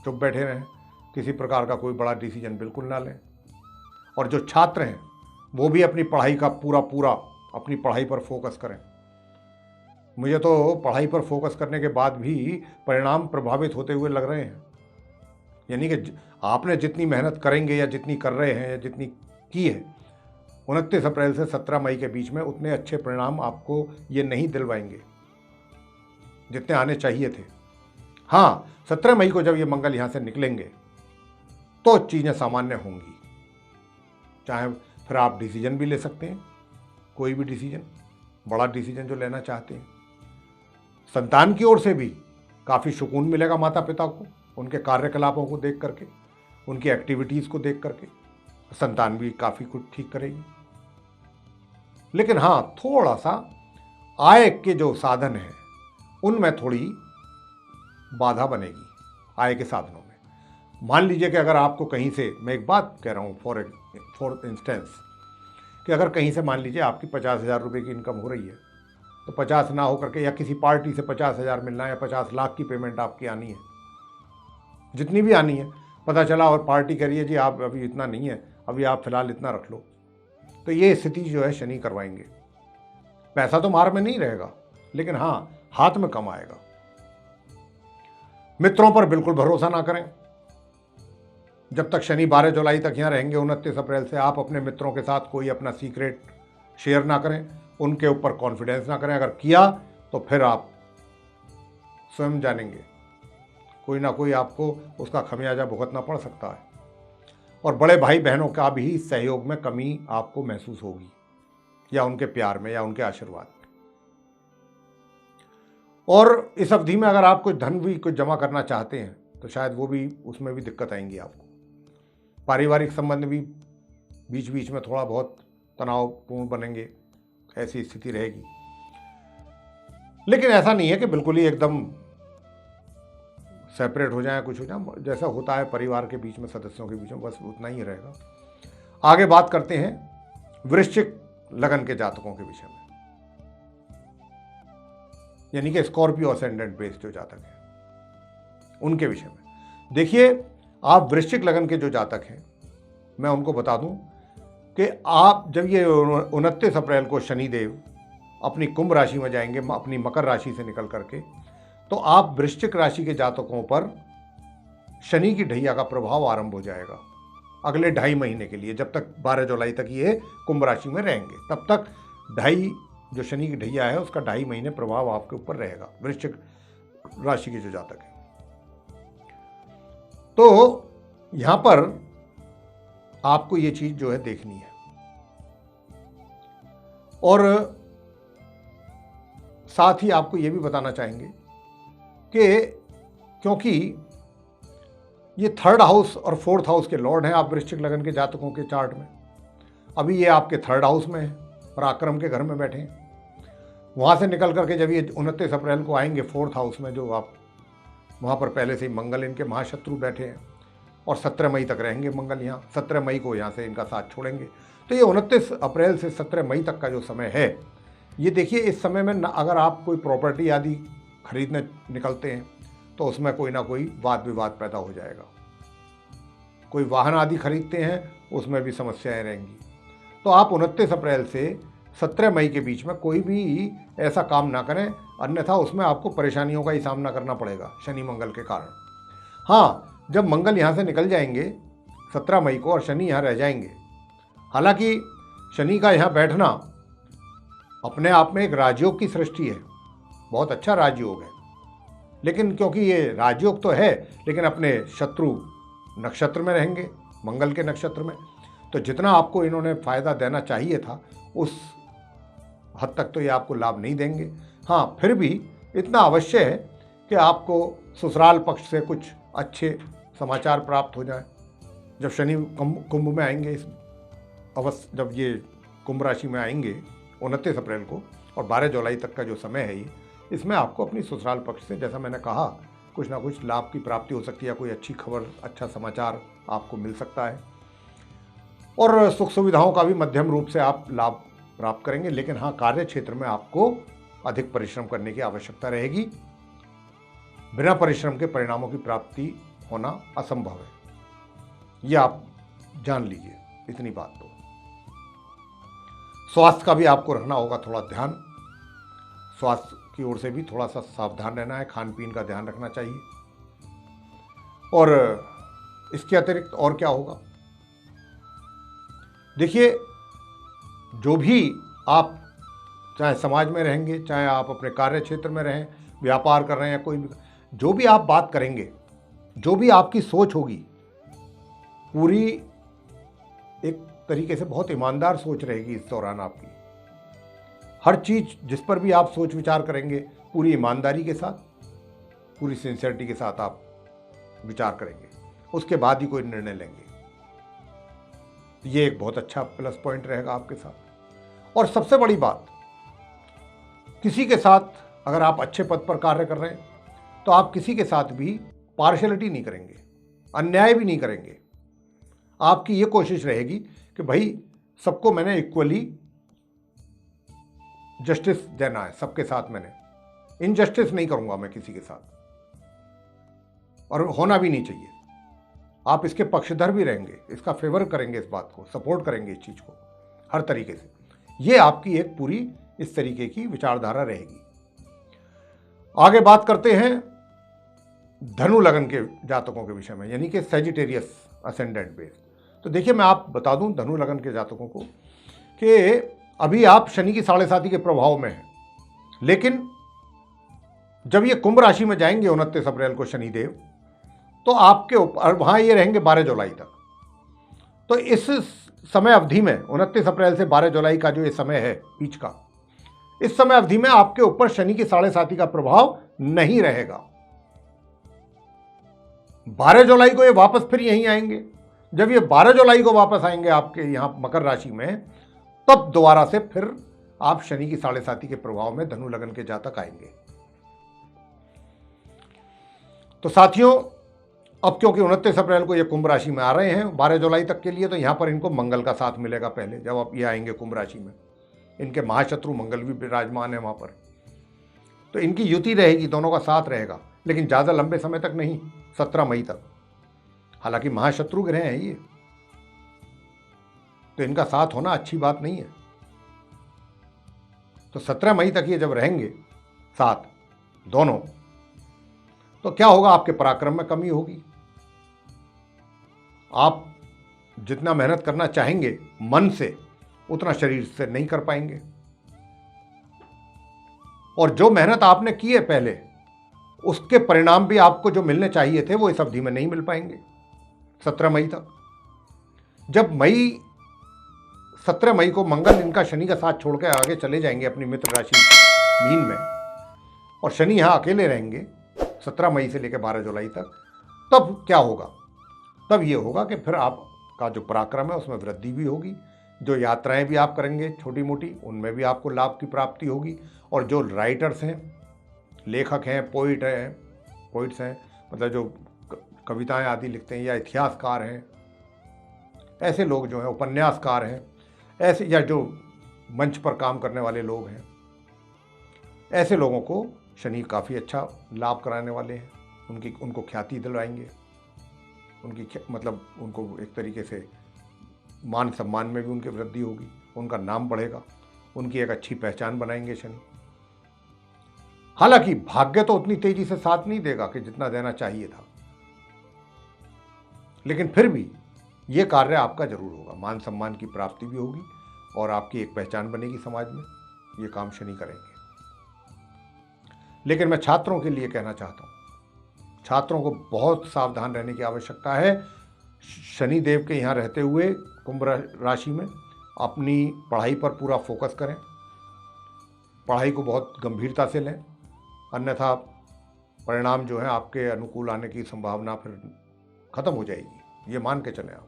चुप बैठे रहें, किसी प्रकार का कोई बड़ा डिसीजन बिल्कुल ना लें। और जो छात्र हैं वो भी अपनी पढ़ाई का पूरा अपनी पढ़ाई पर फोकस करें। मुझे तो पढ़ाई पर फोकस करने के बाद भी परिणाम प्रभावित होते हुए लग रहे हैं। यानी कि आपने जितनी मेहनत करेंगे या जितनी कर रहे हैं या जितनी की है, 29 अप्रैल से 17 मई के बीच में उतने अच्छे परिणाम आपको ये नहीं दिलवाएंगे जितने आने चाहिए थे। हाँ, 17 मई को जब ये मंगल यहाँ से निकलेंगे तो चीज़ें सामान्य होंगी। चाहे फिर आप डिसीजन भी ले सकते हैं, कोई भी डिसीजन, बड़ा डिसीजन जो लेना चाहते हैं। संतान की ओर से भी काफ़ी सुकून मिलेगा माता पिता को, उनके कार्यकलापों को देख करके, उनकी एक्टिविटीज़ को देख करके संतान भी काफ़ी कुछ ठीक करेगी। लेकिन हाँ, थोड़ा सा आय के जो साधन हैं उनमें थोड़ी बाधा बनेगी, आय के साधनों में। मान लीजिए कि अगर आपको कहीं से, मैं एक बात कह रहा हूँ फॉर इंस्टेंस, कि अगर कहीं से मान लीजिए आपकी 50,000 रुपये की इनकम हो रही है, तो 50 ना हो करके या किसी पार्टी से 50,000 मिलना है या 50 लाख की पेमेंट आपकी आनी है, जितनी भी आनी है, पता चला और पार्टी कह रही है जी आप अभी इतना नहीं है, अभी आप फिलहाल इतना रख लो, तो ये स्थिति जो है शनि करवाएंगे। पैसा तो मार में नहीं रहेगा, लेकिन हाँ, हाथ में कम आएगा। मित्रों पर बिल्कुल भरोसा ना करें। जब तक शनि 12 जुलाई तक यहाँ रहेंगे, 29 अप्रैल से, आप अपने मित्रों के साथ कोई अपना सीक्रेट शेयर ना करें, उनके ऊपर कॉन्फिडेंस ना करें। अगर किया तो फिर आप स्वयं जानेंगे, कोई ना कोई आपको उसका खमियाजा भुगतना पड़ सकता है। और बड़े भाई बहनों का भी सहयोग में कमी आपको महसूस होगी, या उनके प्यार में या उनके आशीर्वाद में। और इस अवधि में अगर आप कुछ धन भी कुछ जमा करना चाहते हैं तो शायद वो भी, उसमें भी दिक्कत आएंगी आपको। पारिवारिक संबंध भी बीच बीच में थोड़ा बहुत तनावपूर्ण बनेंगे, ऐसी स्थिति रहेगी। लेकिन ऐसा नहीं है कि बिल्कुल ही एकदम सेपरेट हो जाए, कुछ हो जाए। जैसा होता है परिवार के बीच में, सदस्यों के बीच में, बस उतना ही रहेगा। आगे बात करते हैं वृश्चिक लगन के जातकों के विषय में, यानी कि स्कॉर्पियो असेंडेंट बेस्ड जो जातक हैं उनके विषय में। देखिए, आप वृश्चिक लगन के जो जातक हैं, मैं उनको बता दूं कि आप जब ये 29 अप्रैल को शनिदेव अपनी कुंभ राशि में जाएंगे, अपनी मकर राशि से निकल करके, तो आप वृश्चिक राशि के जातकों पर शनि की ढैया का प्रभाव आरंभ हो जाएगा अगले 2.5 महीने के लिए। जब तक 12 जुलाई तक ये कुंभ राशि में रहेंगे, तब तक 2.5 जो शनि की ढैया है उसका 2.5 महीने प्रभाव आपके ऊपर रहेगा, वृश्चिक राशि के जो जातक है। तो यहां पर आपको ये चीज जो है देखनी है। और साथ ही आपको ये भी बताना चाहेंगे कि क्योंकि ये थर्ड हाउस और फोर्थ हाउस के लॉर्ड हैं आप वृश्चिक लगन के जातकों के चार्ट में, अभी ये आपके थर्ड हाउस में है, पराक्रम के घर में बैठे हैं। वहाँ से निकल करके जब ये 29 अप्रैल को आएंगे फोर्थ हाउस में, जो आप वहाँ पर पहले से ही मंगल इनके महाशत्रु बैठे हैं, और 17 मई तक रहेंगे मंगल यहाँ। 17 मई को यहाँ से इनका साथ छोड़ेंगे। तो ये 29 अप्रैल से 17 मई तक का जो समय है, ये देखिए, इस समय में अगर आप कोई प्रॉपर्टी आदि खरीदने निकलते हैं तो उसमें कोई ना कोई वाद विवाद पैदा हो जाएगा। कोई वाहन आदि खरीदते हैं उसमें भी समस्याएं रहेंगी। तो आप 29 अप्रैल से 17 मई के बीच में कोई भी ऐसा काम ना करें, अन्यथा उसमें आपको परेशानियों का ही सामना करना पड़ेगा शनि मंगल के कारण। हाँ, जब मंगल यहाँ से निकल जाएंगे 17 मई को और शनि यहाँ रह जाएंगे, हालांकि शनि का यहाँ बैठना अपने आप में एक राजयोग की सृष्टि है, बहुत अच्छा राजयोग है, लेकिन क्योंकि ये राजयोग तो है लेकिन अपने शत्रु नक्षत्र में रहेंगे, मंगल के नक्षत्र में, तो जितना आपको इन्होंने फायदा देना चाहिए था उस हद तक तो ये आपको लाभ नहीं देंगे। हाँ, फिर भी इतना अवश्य है कि आपको ससुराल पक्ष से कुछ अच्छे समाचार प्राप्त हो जाए। जब शनि कुंभ में आएंगे, इस अवश्य जब ये कुंभ राशि में आएंगे 29 अप्रैल को और 12 जुलाई तक का जो समय है ये, इसमें आपको अपनी ससुराल पक्ष से, जैसा मैंने कहा, कुछ ना कुछ लाभ की प्राप्ति हो सकती है, कोई अच्छी खबर, अच्छा समाचार आपको मिल सकता है, और सुख सुविधाओं का भी मध्यम रूप से आप लाभ प्राप्त करेंगे। लेकिन हाँ, कार्य क्षेत्र में आपको अधिक परिश्रम करने की आवश्यकता रहेगी। बिना परिश्रम के परिणामों की प्राप्ति होना असंभव है, ये आप जान लीजिए इतनी बात। तो स्वास्थ्य का भी आपको रखना होगा थोड़ा ध्यान, स्वास्थ्य की ओर से भी थोड़ा सा सावधान रहना है, खान पीन का ध्यान रखना चाहिए। और इसके अतिरिक्त और क्या होगा, देखिए, जो भी आप चाहे समाज में रहेंगे, चाहे आप अपने कार्य क्षेत्र में रहें, व्यापार कर रहे हैं, कोई भी, जो भी आप बात करेंगे, जो भी आपकी सोच होगी, पूरी एक तरीके से बहुत ईमानदार सोच रहेगी इस दौरान आपकी। हर चीज जिस पर भी आप सोच विचार करेंगे, पूरी ईमानदारी के साथ, पूरी सिंसियरिटी के साथ आप विचार करेंगे, उसके बाद ही कोई निर्णय लेंगे। ये एक बहुत अच्छा प्लस पॉइंट रहेगा आपके साथ। और सबसे बड़ी बात, किसी के साथ अगर आप अच्छे पद पर कार्य कर रहे हैं तो आप किसी के साथ भी पार्शियलिटी नहीं करेंगे, अन्याय भी नहीं करेंगे। आपकी ये कोशिश रहेगी कि भाई सबको मैंने इक्वली जस्टिस देना है, सबके साथ मैंने इनजस्टिस नहीं करूंगा मैं किसी के साथ, और होना भी नहीं चाहिए। आप इसके पक्षधर भी रहेंगे, इसका फेवर करेंगे, इस बात को सपोर्ट करेंगे, इस चीज को हर तरीके से। ये आपकी एक पूरी इस तरीके की विचारधारा रहेगी। आगे बात करते हैं धनु लगन के जातकों के विषय में, यानी कि सैजिटेरियस असेंडेंट बेस। तो देखिए, मैं आप बता दूं धनु लगन के जातकों को कि अभी आप शनि की 7.5 के प्रभाव में हैं, लेकिन जब ये कुंभ राशि में जाएंगे 29 अप्रैल को शनिदेव, तो आपके ऊपर वहां ये रहेंगे 12 जुलाई तक। तो इस समय अवधि में 29 अप्रैल से 12 जुलाई का जो ये समय है बीच का, इस समय अवधि में आपके ऊपर शनि की 7.5 का प्रभाव नहीं रहेगा। 12 जुलाई को ये वापस फिर यहीं आएंगे। जब ये 12 जुलाई को वापस आएंगे आपके यहां मकर राशि में, तब दोबारा से फिर आप शनि की 7.5 के प्रभाव में धनु लगन के जातक आएंगे। तो साथियों, अब क्योंकि 29 अप्रैल को ये कुंभ राशि में आ रहे हैं 12 जुलाई तक के लिए, तो यहां पर इनको मंगल का साथ मिलेगा। पहले जब आप ये आएंगे कुंभ राशि में, इनके महाशत्रु मंगल भी विराजमान है वहां पर, तो इनकी युति रहेगी, दोनों का साथ रहेगा, लेकिन ज्यादा लंबे समय तक नहीं, 17 मई तक। हालांकि महाशत्रु ग्रह हैं ये, तो इनका साथ होना अच्छी बात नहीं है। तो 17 मई तक ये जब रहेंगे साथ दोनों, तो क्या होगा, आपके पराक्रम में कमी होगी। आप जितना मेहनत करना चाहेंगे मन से, उतना शरीर से नहीं कर पाएंगे, और जो मेहनत आपने की है पहले, उसके परिणाम भी आपको जो मिलने चाहिए थे वो इस अवधि में नहीं मिल पाएंगे। 17 मई तक। जब 17 मई को मंगल इनका शनि का साथ छोड़ के आगे चले जाएंगे अपनी मित्र राशि मीन में, और शनि यहाँ अकेले रहेंगे 17 मई से लेकर 12 जुलाई तक, तब क्या होगा? तब ये होगा कि फिर आपका जो पराक्रम है उसमें वृद्धि भी होगी, जो यात्राएं भी आप करेंगे छोटी मोटी उनमें भी आपको लाभ की प्राप्ति होगी, और जो राइटर्स हैं, लेखक हैं, पोइट्स हैं, मतलब जो कविताएं आदि लिखते हैं, या इतिहासकार हैं, ऐसे लोग जो हैं, उपन्यासकार हैं, ऐसे, या जो मंच पर काम करने वाले लोग हैं, ऐसे लोगों को शनि काफ़ी अच्छा लाभ कराने वाले हैं। उनको ख्याति दिलवाएंगे, मतलब उनको एक तरीके से मान सम्मान में भी उनकी वृद्धि होगी, उनका नाम बढ़ेगा, उनकी एक अच्छी पहचान बनाएंगे शनि। हालांकि भाग्य तो उतनी तेजी से साथ नहीं देगा कि जितना देना चाहिए था, लेकिन फिर भी ये कार्य आपका जरूर होगा, मान सम्मान की प्राप्ति भी होगी और आपकी एक पहचान बनेगी समाज में, ये काम शनि करेंगे। लेकिन मैं छात्रों के लिए कहना चाहता हूँ, छात्रों को बहुत सावधान रहने की आवश्यकता है। शनि देव के यहाँ रहते हुए कुंभ राशि में अपनी पढ़ाई पर पूरा फोकस करें, पढ़ाई को बहुत गंभीरता से लें, अन्यथा परिणाम जो है आपके अनुकूल आने की संभावना फिर खत्म हो जाएगी, ये मान के चलें आप।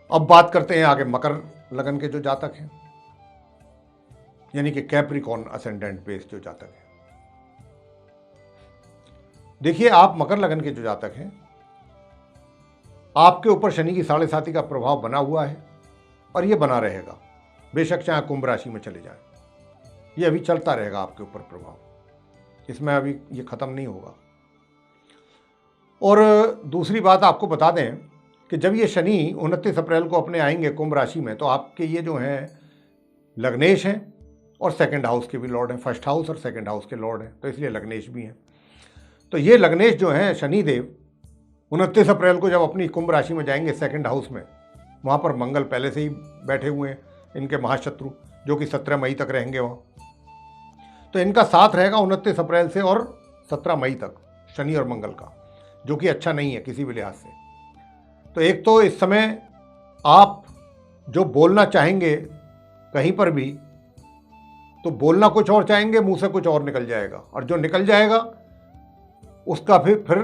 अब बात करते हैं आगे मकर लगन के जो जातक हैं, यानी कि कैप्रिकॉर्न असेंडेंट बेस जो जातक हैं। देखिए, आप मकर लगन के जो जातक हैं, आपके ऊपर शनि की 7.5 का प्रभाव बना हुआ है और ये बना रहेगा, बेशक चाहे कुंभ राशि में चले जाए, ये अभी चलता रहेगा आपके ऊपर प्रभाव, इसमें अभी ये खत्म नहीं होगा। और दूसरी बात आपको बता दें कि जब ये शनि 29 अप्रैल को अपने आएंगे कुंभ राशि में, तो आपके ये जो हैं लग्नेश हैं और सेकंड हाउस के भी लॉर्ड हैं, फर्स्ट हाउस और सेकंड हाउस के लॉर्ड हैं, तो इसलिए लग्नेश भी हैं। तो ये लग्नेश जो हैं शनि देव 29 अप्रैल को जब अपनी कुंभ राशि में जाएंगे सेकंड हाउस में, वहाँ पर मंगल पहले से ही बैठे हुए हैं, इनके महाशत्रु, जो कि 17 मई तक रहेंगे वहाँ। तो इनका साथ रहेगा 29 अप्रैल से और 17 मई तक, शनि और मंगल का, जो कि अच्छा नहीं है किसी भी लिहाज से। तो एक तो इस समय आप जो बोलना चाहेंगे कहीं पर भी, तो बोलना कुछ और चाहेंगे, मुंह से कुछ और निकल जाएगा, और जो निकल जाएगा उसका फिर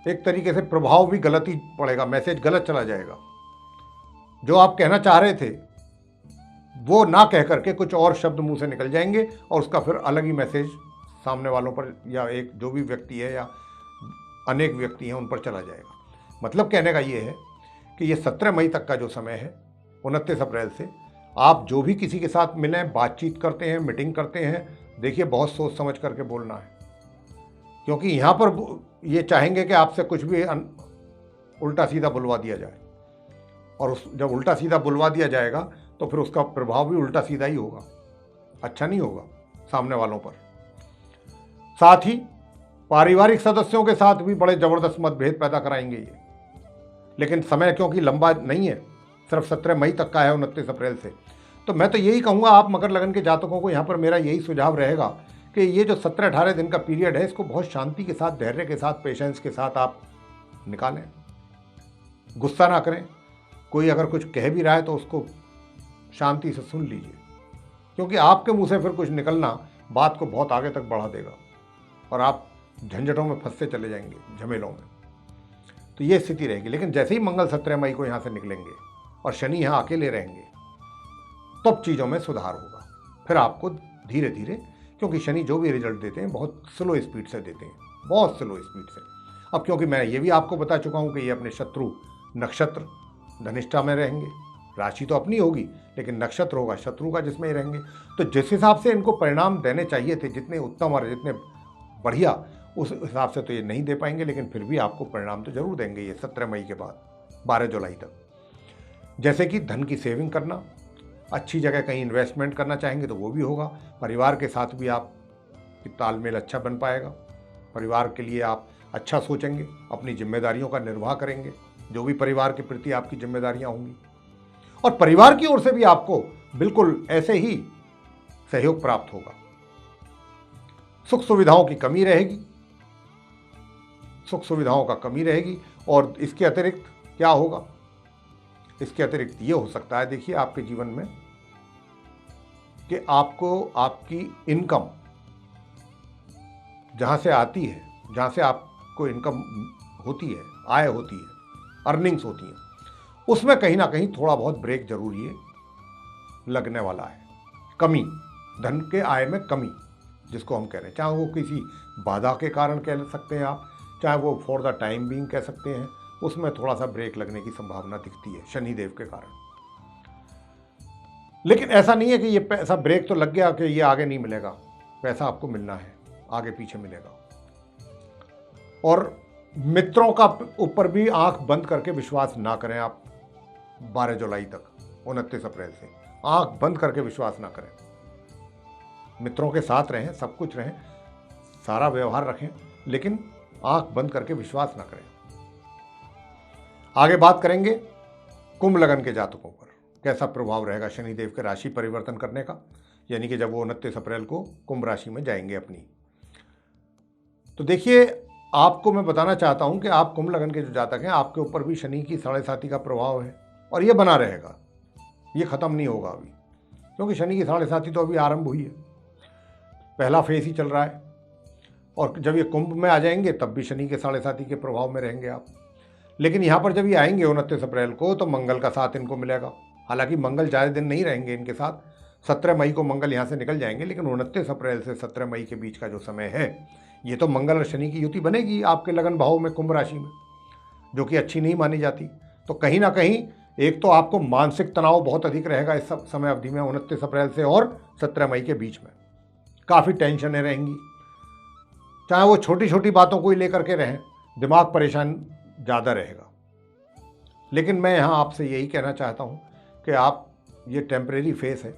एक तरीके से प्रभाव भी गलत ही पड़ेगा, मैसेज गलत चला जाएगा। जो आप कहना चाह रहे थे वो ना कह करके कुछ और शब्द मुंह से निकल जाएंगे, और उसका फिर अलग ही मैसेज सामने वालों पर, या एक जो भी व्यक्ति है या अनेक व्यक्ति हैं उन पर चला जाएगा। मतलब कहने का ये है कि ये 17 मई तक का जो समय है, 29 अप्रैल से, आप जो भी किसी के साथ मिलें, बातचीत करते हैं, मीटिंग करते हैं, देखिए बहुत सोच समझ करके बोलना है, क्योंकि यहाँ पर ये चाहेंगे कि आपसे कुछ भी उल्टा सीधा बुलवा दिया जाए, और जब उल्टा सीधा बुलवा दिया जाएगा तो फिर उसका प्रभाव भी उल्टा सीधा ही होगा, अच्छा नहीं होगा सामने वालों पर। साथ ही पारिवारिक सदस्यों के साथ भी बड़े ज़बरदस्त मतभेद पैदा कराएंगे ये, लेकिन समय क्योंकि लंबा नहीं है, सिर्फ 17 मई तक का है 29 अप्रैल से, तो मैं तो यही कहूँगा आप मकर लगन के जातकों को, यहाँ पर मेरा यही सुझाव रहेगा कि ये जो 17-18 दिन का पीरियड है, इसको बहुत शांति के साथ, धैर्य के साथ, पेशेंस के साथ आप निकालें, गुस्सा ना करें। कोई अगर कुछ कह भी रहा है तो उसको शांति से सुन लीजिए, क्योंकि आपके मुंह से फिर कुछ निकलना बात को बहुत आगे तक बढ़ा देगा और आप झंझटों में फंसते चले जाएंगे, झमेलों में। तो ये स्थिति रहेगी। लेकिन जैसे ही मंगल 17 मई को यहाँ से निकलेंगे और शनि यहाँ अकेले रहेंगे, तब चीज़ों में सुधार होगा। फिर आपको धीरे धीरे, क्योंकि शनि जो भी रिजल्ट देते हैं बहुत स्लो स्पीड से देते हैं, बहुत स्लो स्पीड से। अब क्योंकि मैं ये भी आपको बता चुका हूँ कि ये अपने शत्रु नक्षत्र धनिष्ठा में रहेंगे, राशि तो अपनी होगी लेकिन नक्षत्र होगा शत्रु का, जिसमें ही रहेंगे। तो जिस हिसाब से इनको परिणाम देने चाहिए थे, जितने उत्तम और जितने बढ़िया, उस हिसाब से तो ये नहीं दे पाएंगे, लेकिन फिर भी आपको परिणाम तो जरूर देंगे ये 17 मई के बाद 12 जुलाई तक। जैसे कि धन की सेविंग करना, अच्छी जगह कहीं इन्वेस्टमेंट करना चाहेंगे तो वो भी होगा। परिवार के साथ भी आप तालमेल अच्छा बन पाएगा, परिवार के लिए आप अच्छा सोचेंगे, अपनी जिम्मेदारियों का निर्वाह करेंगे, जो भी परिवार के प्रति आपकी जिम्मेदारियां होंगी, और परिवार की ओर से भी आपको बिल्कुल ऐसे ही सहयोग प्राप्त होगा। सुख सुविधाओं की कमी रहेगी, सुख सुविधाओं का कमी रहेगी। और इसके अतिरिक्त क्या होगा? इसके अतिरिक्त ये हो सकता है, देखिए आपके जीवन में, कि आपको आपकी इनकम जहाँ से आती है, जहाँ से आपको इनकम होती है, आय होती है, अर्निंग्स होती हैं, उसमें कहीं ना कहीं थोड़ा बहुत ब्रेक जरूर ये लगने वाला है। कमी, धन के आय में कमी जिसको हम कह रहे हैं, चाहे वो किसी बाधा के कारण कह सकते हैं आप, चाहे वो फॉर द टाइम बीइंग कह सकते हैं, उसमें थोड़ा सा ब्रेक लगने की संभावना दिखती है शनिदेव के कारण। लेकिन ऐसा नहीं है कि ये पैसा ब्रेक तो लग गया कि ये आगे नहीं मिलेगा। पैसा आपको मिलना है, आगे पीछे मिलेगा। और मित्रों का ऊपर भी आंख बंद करके विश्वास ना करें आप 12 जुलाई तक, 29 अप्रैल से आंख बंद करके विश्वास ना करें। मित्रों के साथ रहें, सब कुछ रहें, सारा व्यवहार रखें, लेकिन आंख बंद करके विश्वास ना करें। आगे बात करेंगे कुंभ लगन के जातकों पर कैसा प्रभाव रहेगा शनिदेव के राशि परिवर्तन करने का, यानी कि जब वो 29 अप्रैल को कुंभ राशि में जाएंगे अपनी। तो देखिए, आपको मैं बताना चाहता हूं कि आप कुंभ लगन के जो जातक हैं, आपके ऊपर भी शनि की 7.5 का प्रभाव है और ये बना रहेगा, ये खत्म नहीं होगा अभी, क्योंकि शनि की 7.5 तो अभी आरंभ हुई है, पहला फेज ही चल रहा है। और जब ये कुंभ में आ जाएंगे तब भी शनि के 7.5 के प्रभाव में रहेंगे आप। लेकिन यहाँ पर जब ये आएंगे 29 अप्रैल को, तो मंगल का साथ इनको मिलेगा। हालांकि मंगल ज़्यादा दिन नहीं रहेंगे इनके साथ, 17 मई को मंगल यहाँ से निकल जाएंगे, लेकिन 29 अप्रैल से 17 मई के बीच का जो समय है, ये तो मंगल और शनि की युति बनेगी आपके लगन भाव में, कुंभ राशि में, जो कि अच्छी नहीं मानी जाती। तो कहीं ना कहीं एक तो आपको मानसिक तनाव बहुत अधिक रहेगा इस समय अवधि में, 29 अप्रैल से और 17 मई के बीच में काफ़ी टेंशनें रहेंगी, चाहे वो छोटी छोटी बातों को ही लेकर के रहें, दिमाग परेशान ज़्यादा रहेगा। लेकिन मैं यहाँ आपसे यही कहना चाहता हूँ कि आप, ये टेम्परेरी फेस है,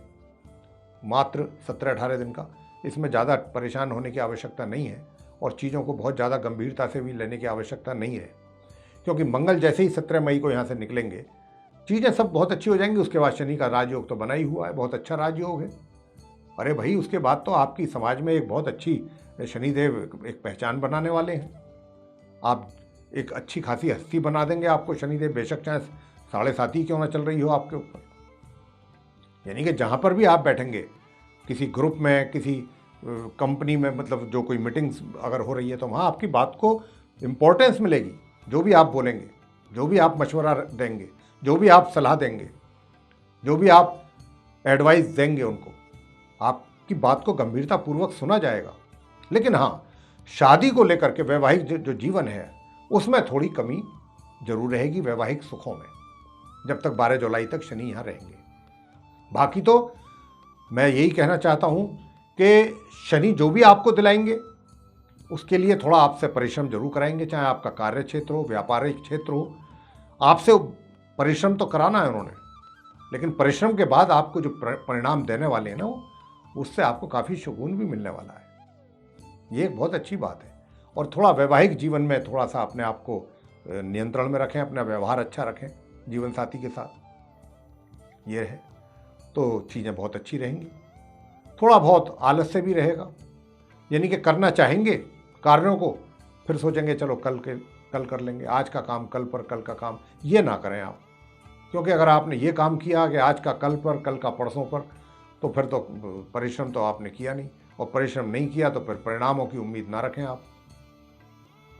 मात्र 17-18 दिन का, इसमें ज़्यादा परेशान होने की आवश्यकता नहीं है और चीज़ों को बहुत ज़्यादा गंभीरता से भी लेने की आवश्यकता नहीं है, क्योंकि मंगल जैसे ही 17 मई को यहाँ से निकलेंगे, चीज़ें सब बहुत अच्छी हो जाएंगी। उसके बाद शनि का राजयोग तो बना ही हुआ है, बहुत अच्छा राजयोग है। अरे भाई, उसके बाद तो आपकी समाज में एक बहुत अच्छी शनिदेव एक पहचान बनाने वाले हैं, आप एक अच्छी खासी हस्ती बना देंगे आपको शनिदेव, बेशक चाहे 7.5 क्यों ना चल रही हो आपके ऊपर। यानी कि जहाँ पर भी आप बैठेंगे, किसी ग्रुप में, किसी कंपनी में, मतलब जो कोई मीटिंग्स अगर हो रही है, तो वहाँ आपकी बात को इम्पोर्टेंस मिलेगी। जो भी आप बोलेंगे, जो भी आप मशवरा देंगे, जो भी आप सलाह देंगे, जो भी आप एडवाइस देंगे, उनको आपकी बात को गंभीरतापूर्वक सुना जाएगा। लेकिन हाँ, शादी को लेकर के वैवाहिक जो जीवन है, उसमें थोड़ी कमी जरूर रहेगी, वैवाहिक सुखों में, जब तक 12 जुलाई तक शनि यहाँ रहेंगे। बाकी तो मैं यही कहना चाहता हूँ कि शनि जो भी आपको दिलाएंगे, उसके लिए थोड़ा आपसे परिश्रम जरूर कराएंगे, चाहे आपका कार्य क्षेत्र हो, व्यापारिक क्षेत्र हो, आपसे परिश्रम तो कराना है उन्होंने, लेकिन परिश्रम के बाद आपको जो परिणाम देने वाले हैं ना, उससे आपको काफ़ी सुकून भी मिलने वाला है। ये एक बहुत अच्छी बात है। और थोड़ा वैवाहिक जीवन में थोड़ा सा अपने आप को नियंत्रण में रखें, अपना व्यवहार अच्छा रखें जीवन साथी के साथ, ये है तो चीज़ें बहुत अच्छी रहेंगी। थोड़ा बहुत आलस्य भी रहेगा, यानी कि करना चाहेंगे कार्यों को, फिर सोचेंगे चलो कल कर लेंगे, आज का काम कल पर, कल का काम, ये ना करें आप। क्योंकि अगर आपने ये काम किया कि आज का कल पर, कल का परसों पर, तो फिर तो परिश्रम तो आपने किया नहीं, और परिश्रम नहीं किया तो फिर परिणामों की उम्मीद ना रखें आप।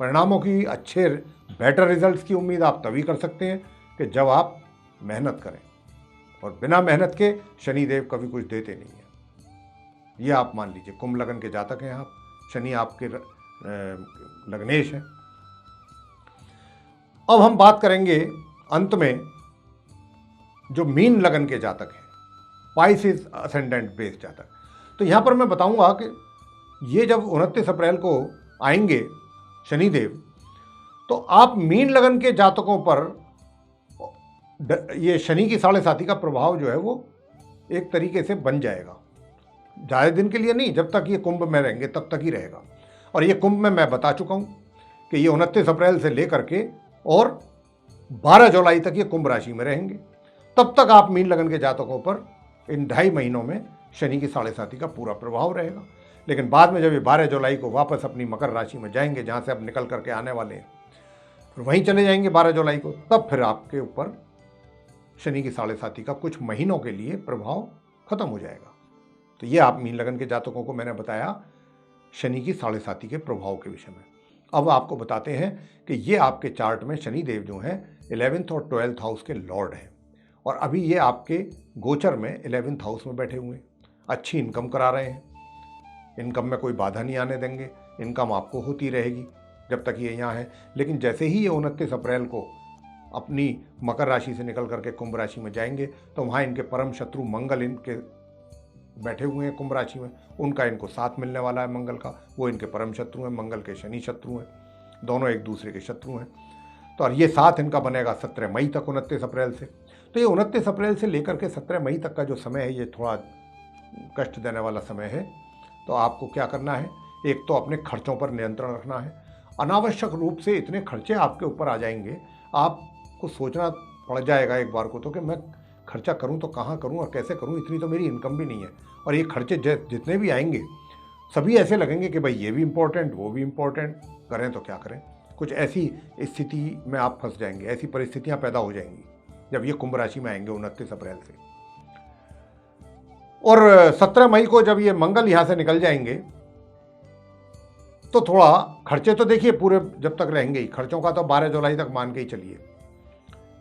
परिणामों की, अच्छे बेटर रिजल्ट्स की उम्मीद आप तभी कर सकते हैं कि जब आप मेहनत करें, और बिना मेहनत के शनिदेव कभी कुछ देते नहीं है। ये आप मान लीजिए, कुंभ लगन के जातक हैं आप, शनि आपके लग्नेश हैं। अब हम बात करेंगे अंत में जो मीन लगन के जातक हैं, पाइसेस असेंडेंट बेस जातक। तो यहाँ पर मैं बताऊंगा कि ये जब 29 अप्रैल को आएंगे शनिदेव, तो आप मीन लगन के जातकों पर ये शनि की 7.5 का प्रभाव जो है वो एक तरीके से बन जाएगा। ज़्यादा दिन के लिए नहीं, जब तक ये कुंभ में रहेंगे तब तक ही रहेगा। और ये कुंभ में मैं बता चुका हूँ कि ये 29 अप्रैल से लेकर के और 12 जुलाई तक ये कुंभ राशि में रहेंगे। तब तक आप मीन लगन के जातकों पर इन 2.5 महीनों में शनि की 7.5 का पूरा प्रभाव रहेगा। लेकिन बाद में जब ये 12 जुलाई को वापस अपनी मकर राशि में जाएंगे, जहाँ से अब निकल करके आने वाले हैं, फिर वहीं चले जाएंगे 12 जुलाई को, तब फिर आपके ऊपर शनि की 7.5 का कुछ महीनों के लिए प्रभाव खत्म हो जाएगा। तो ये आप मीन लगन के जातकों को मैंने बताया शनि की 7.5 के प्रभाव के विषय में। अब आपको बताते हैं कि ये आपके चार्ट में शनि देव जो हैं 11th और 12th हाउस के लॉर्ड हैं, और अभी ये आपके गोचर में 11th हाउस में बैठे हुए हैं। अच्छी इनकम करा रहे हैं, इनकम में कोई बाधा नहीं आने देंगे, इनकम आपको होती रहेगी जब तक ये यहाँ है। लेकिन जैसे ही ये 29 अप्रैल को अपनी मकर राशि से निकल करके कुंभ राशि में जाएंगे, तो वहाँ इनके परम शत्रु मंगल इनके बैठे हुए हैं कुंभ राशि में, उनका इनको साथ मिलने वाला है मंगल का। वो इनके परम शत्रु हैं, मंगल के शनि शत्रु हैं, दोनों एक दूसरे के शत्रु हैं। तो और ये साथ इनका बनेगा 17 मई तक, 29 अप्रैल से। तो ये 29 अप्रैल से लेकर के 17 मई तक का जो समय है, ये थोड़ा कष्ट देने वाला समय है। तो आपको क्या करना है, एक तो अपने खर्चों पर नियंत्रण रखना है। अनावश्यक रूप से इतने खर्चे आपके ऊपर आ जाएंगे, आपको सोचना पड़ जाएगा एक बार को तो कि मैं खर्चा करूं तो कहाँ करूं और कैसे करूं, इतनी तो मेरी इनकम भी नहीं है। और ये खर्चे जितने भी आएंगे सभी ऐसे लगेंगे कि भाई ये भी इम्पोर्टेंट, वो भी इम्पोर्टेंट, करें तो क्या करें। कुछ ऐसी स्थिति में आप फंस जाएंगे, ऐसी परिस्थितियां पैदा हो जाएंगी जब ये कुंभ राशि में आएंगे 29 अप्रैल से। और 17 मई को जब ये मंगल यहां से निकल जाएंगे, तो थोड़ा खर्चे तो देखिए पूरे जब तक रहेंगे ही, खर्चों का तो 12 जुलाई तक मान के ही चलिए,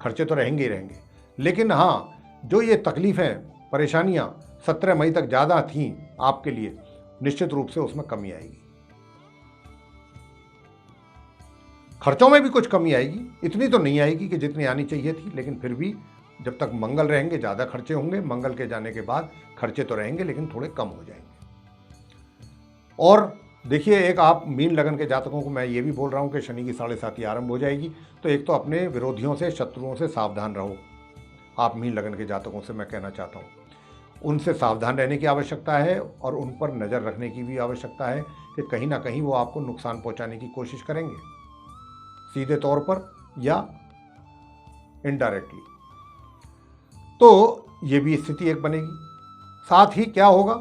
खर्चे तो रहेंगे ही रहेंगे। लेकिन हाँ, जो ये तकलीफें, परेशानियां 17 मई तक ज़्यादा थीं आपके लिए, निश्चित रूप से उसमें कमी आएगी। खर्चों में भी कुछ कमी आएगी, इतनी तो नहीं आएगी कि जितनी आनी चाहिए थी, लेकिन फिर भी जब तक मंगल रहेंगे ज़्यादा खर्चे होंगे। मंगल के जाने के बाद खर्चे तो रहेंगे लेकिन थोड़े कम हो जाएंगे। और देखिए, एक आप मीन लगन के जातकों को मैं ये भी बोल रहा हूँ कि शनि की 7.5 आरंभ हो जाएगी, तो एक तो अपने विरोधियों से, शत्रुओं से सावधान रहो। आप मीन लगन के जातकों से मैं कहना चाहता हूँ, उनसे सावधान रहने की आवश्यकता है और उन पर नज़र रखने की भी आवश्यकता है कि कहीं ना कहीं वो आपको नुकसान पहुँचाने की कोशिश करेंगे, सीधे तौर पर या इनडायरेक्टली। तो ये भी स्थिति एक बनेगी। साथ ही क्या होगा,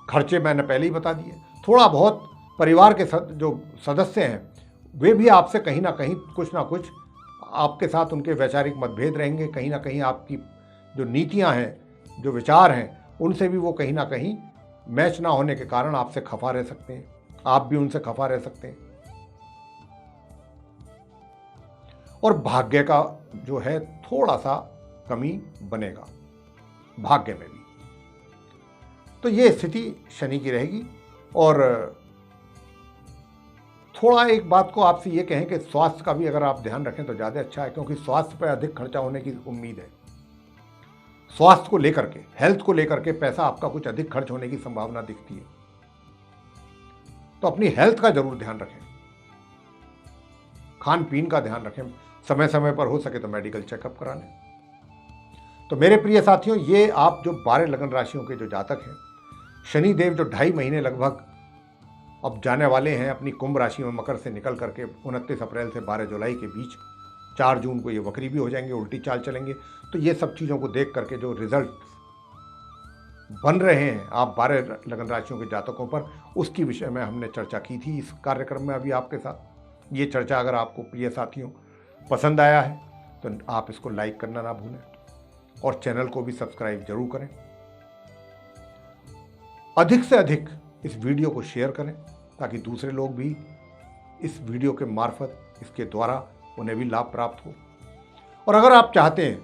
खर्चे मैंने पहले ही बता दिए। थोड़ा बहुत परिवार के जो सदस्य हैं वे भी आपसे कहीं ना कहीं कुछ ना कुछ, आपके साथ उनके वैचारिक मतभेद रहेंगे। कहीं ना कहीं आपकी जो नीतियां हैं, जो विचार हैं, उनसे भी वो कहीं ना कहीं मैच ना होने के कारण आपसे खफा रह सकते हैं, आप भी उनसे खफा रह सकते हैं। और भाग्य का जो है थोड़ा सा कमी बनेगा, भाग्य में भी। तो ये स्थिति शनि की रहेगी। और थोड़ा एक बात को आपसे ये कहें कि स्वास्थ्य का भी अगर आप ध्यान रखें तो ज़्यादा अच्छा है, क्योंकि स्वास्थ्य पर अधिक खर्चा होने की उम्मीद है। स्वास्थ्य को लेकर के, हेल्थ को लेकर के पैसा आपका कुछ अधिक खर्च होने की संभावना दिखती है। तो अपनी हेल्थ का जरूर ध्यान रखें, खान पीन का ध्यान रखें, समय समय पर हो सके तो मेडिकल चेकअप करा लें। तो मेरे प्रिय साथियों, ये आप जो 12 लगन राशियों के जो जातक हैं, शनि देव जो 2.5 महीने लगभग अब जाने वाले हैं अपनी कुंभ राशि में मकर से निकल करके 29 अप्रैल से 12 जुलाई के बीच, 4 जून को ये वक्री भी हो जाएंगे, उल्टी चाल चलेंगे। तो ये सब चीज़ों को देख करके जो रिजल्ट बन रहे हैं आप 12 लगन राशियों के जातकों पर, उसकी विषय में हमने चर्चा की थी इस कार्यक्रम में अभी आपके साथ। ये चर्चा अगर आपको प्रिय साथियों पसंद आया है तो आप इसको लाइक करना ना भूलें और चैनल को भी सब्सक्राइब जरूर करें। अधिक से अधिक इस वीडियो को शेयर करें ताकि दूसरे लोग भी इस वीडियो के मार्फत, इसके द्वारा उन्हें भी लाभ प्राप्त हो। और अगर आप चाहते हैं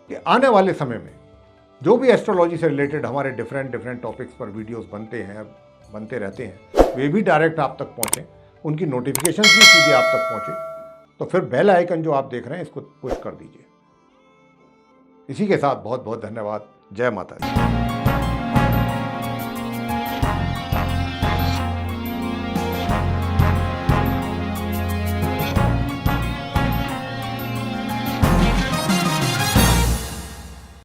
कि आने वाले समय में जो भी एस्ट्रोलॉजी से रिलेटेड हमारे डिफरेंट टॉपिक्स पर वीडियोस बनते रहते हैं, वे भी डायरेक्ट आप तक पहुंचें, उनकी नोटिफिकेशंस भी सीधे आप तक पहुंचे, तो फिर बेल आइकन जो आप देख रहे हैं इसको पुश कर दीजिए। इसी के साथ बहुत बहुत धन्यवाद। जय माता दी।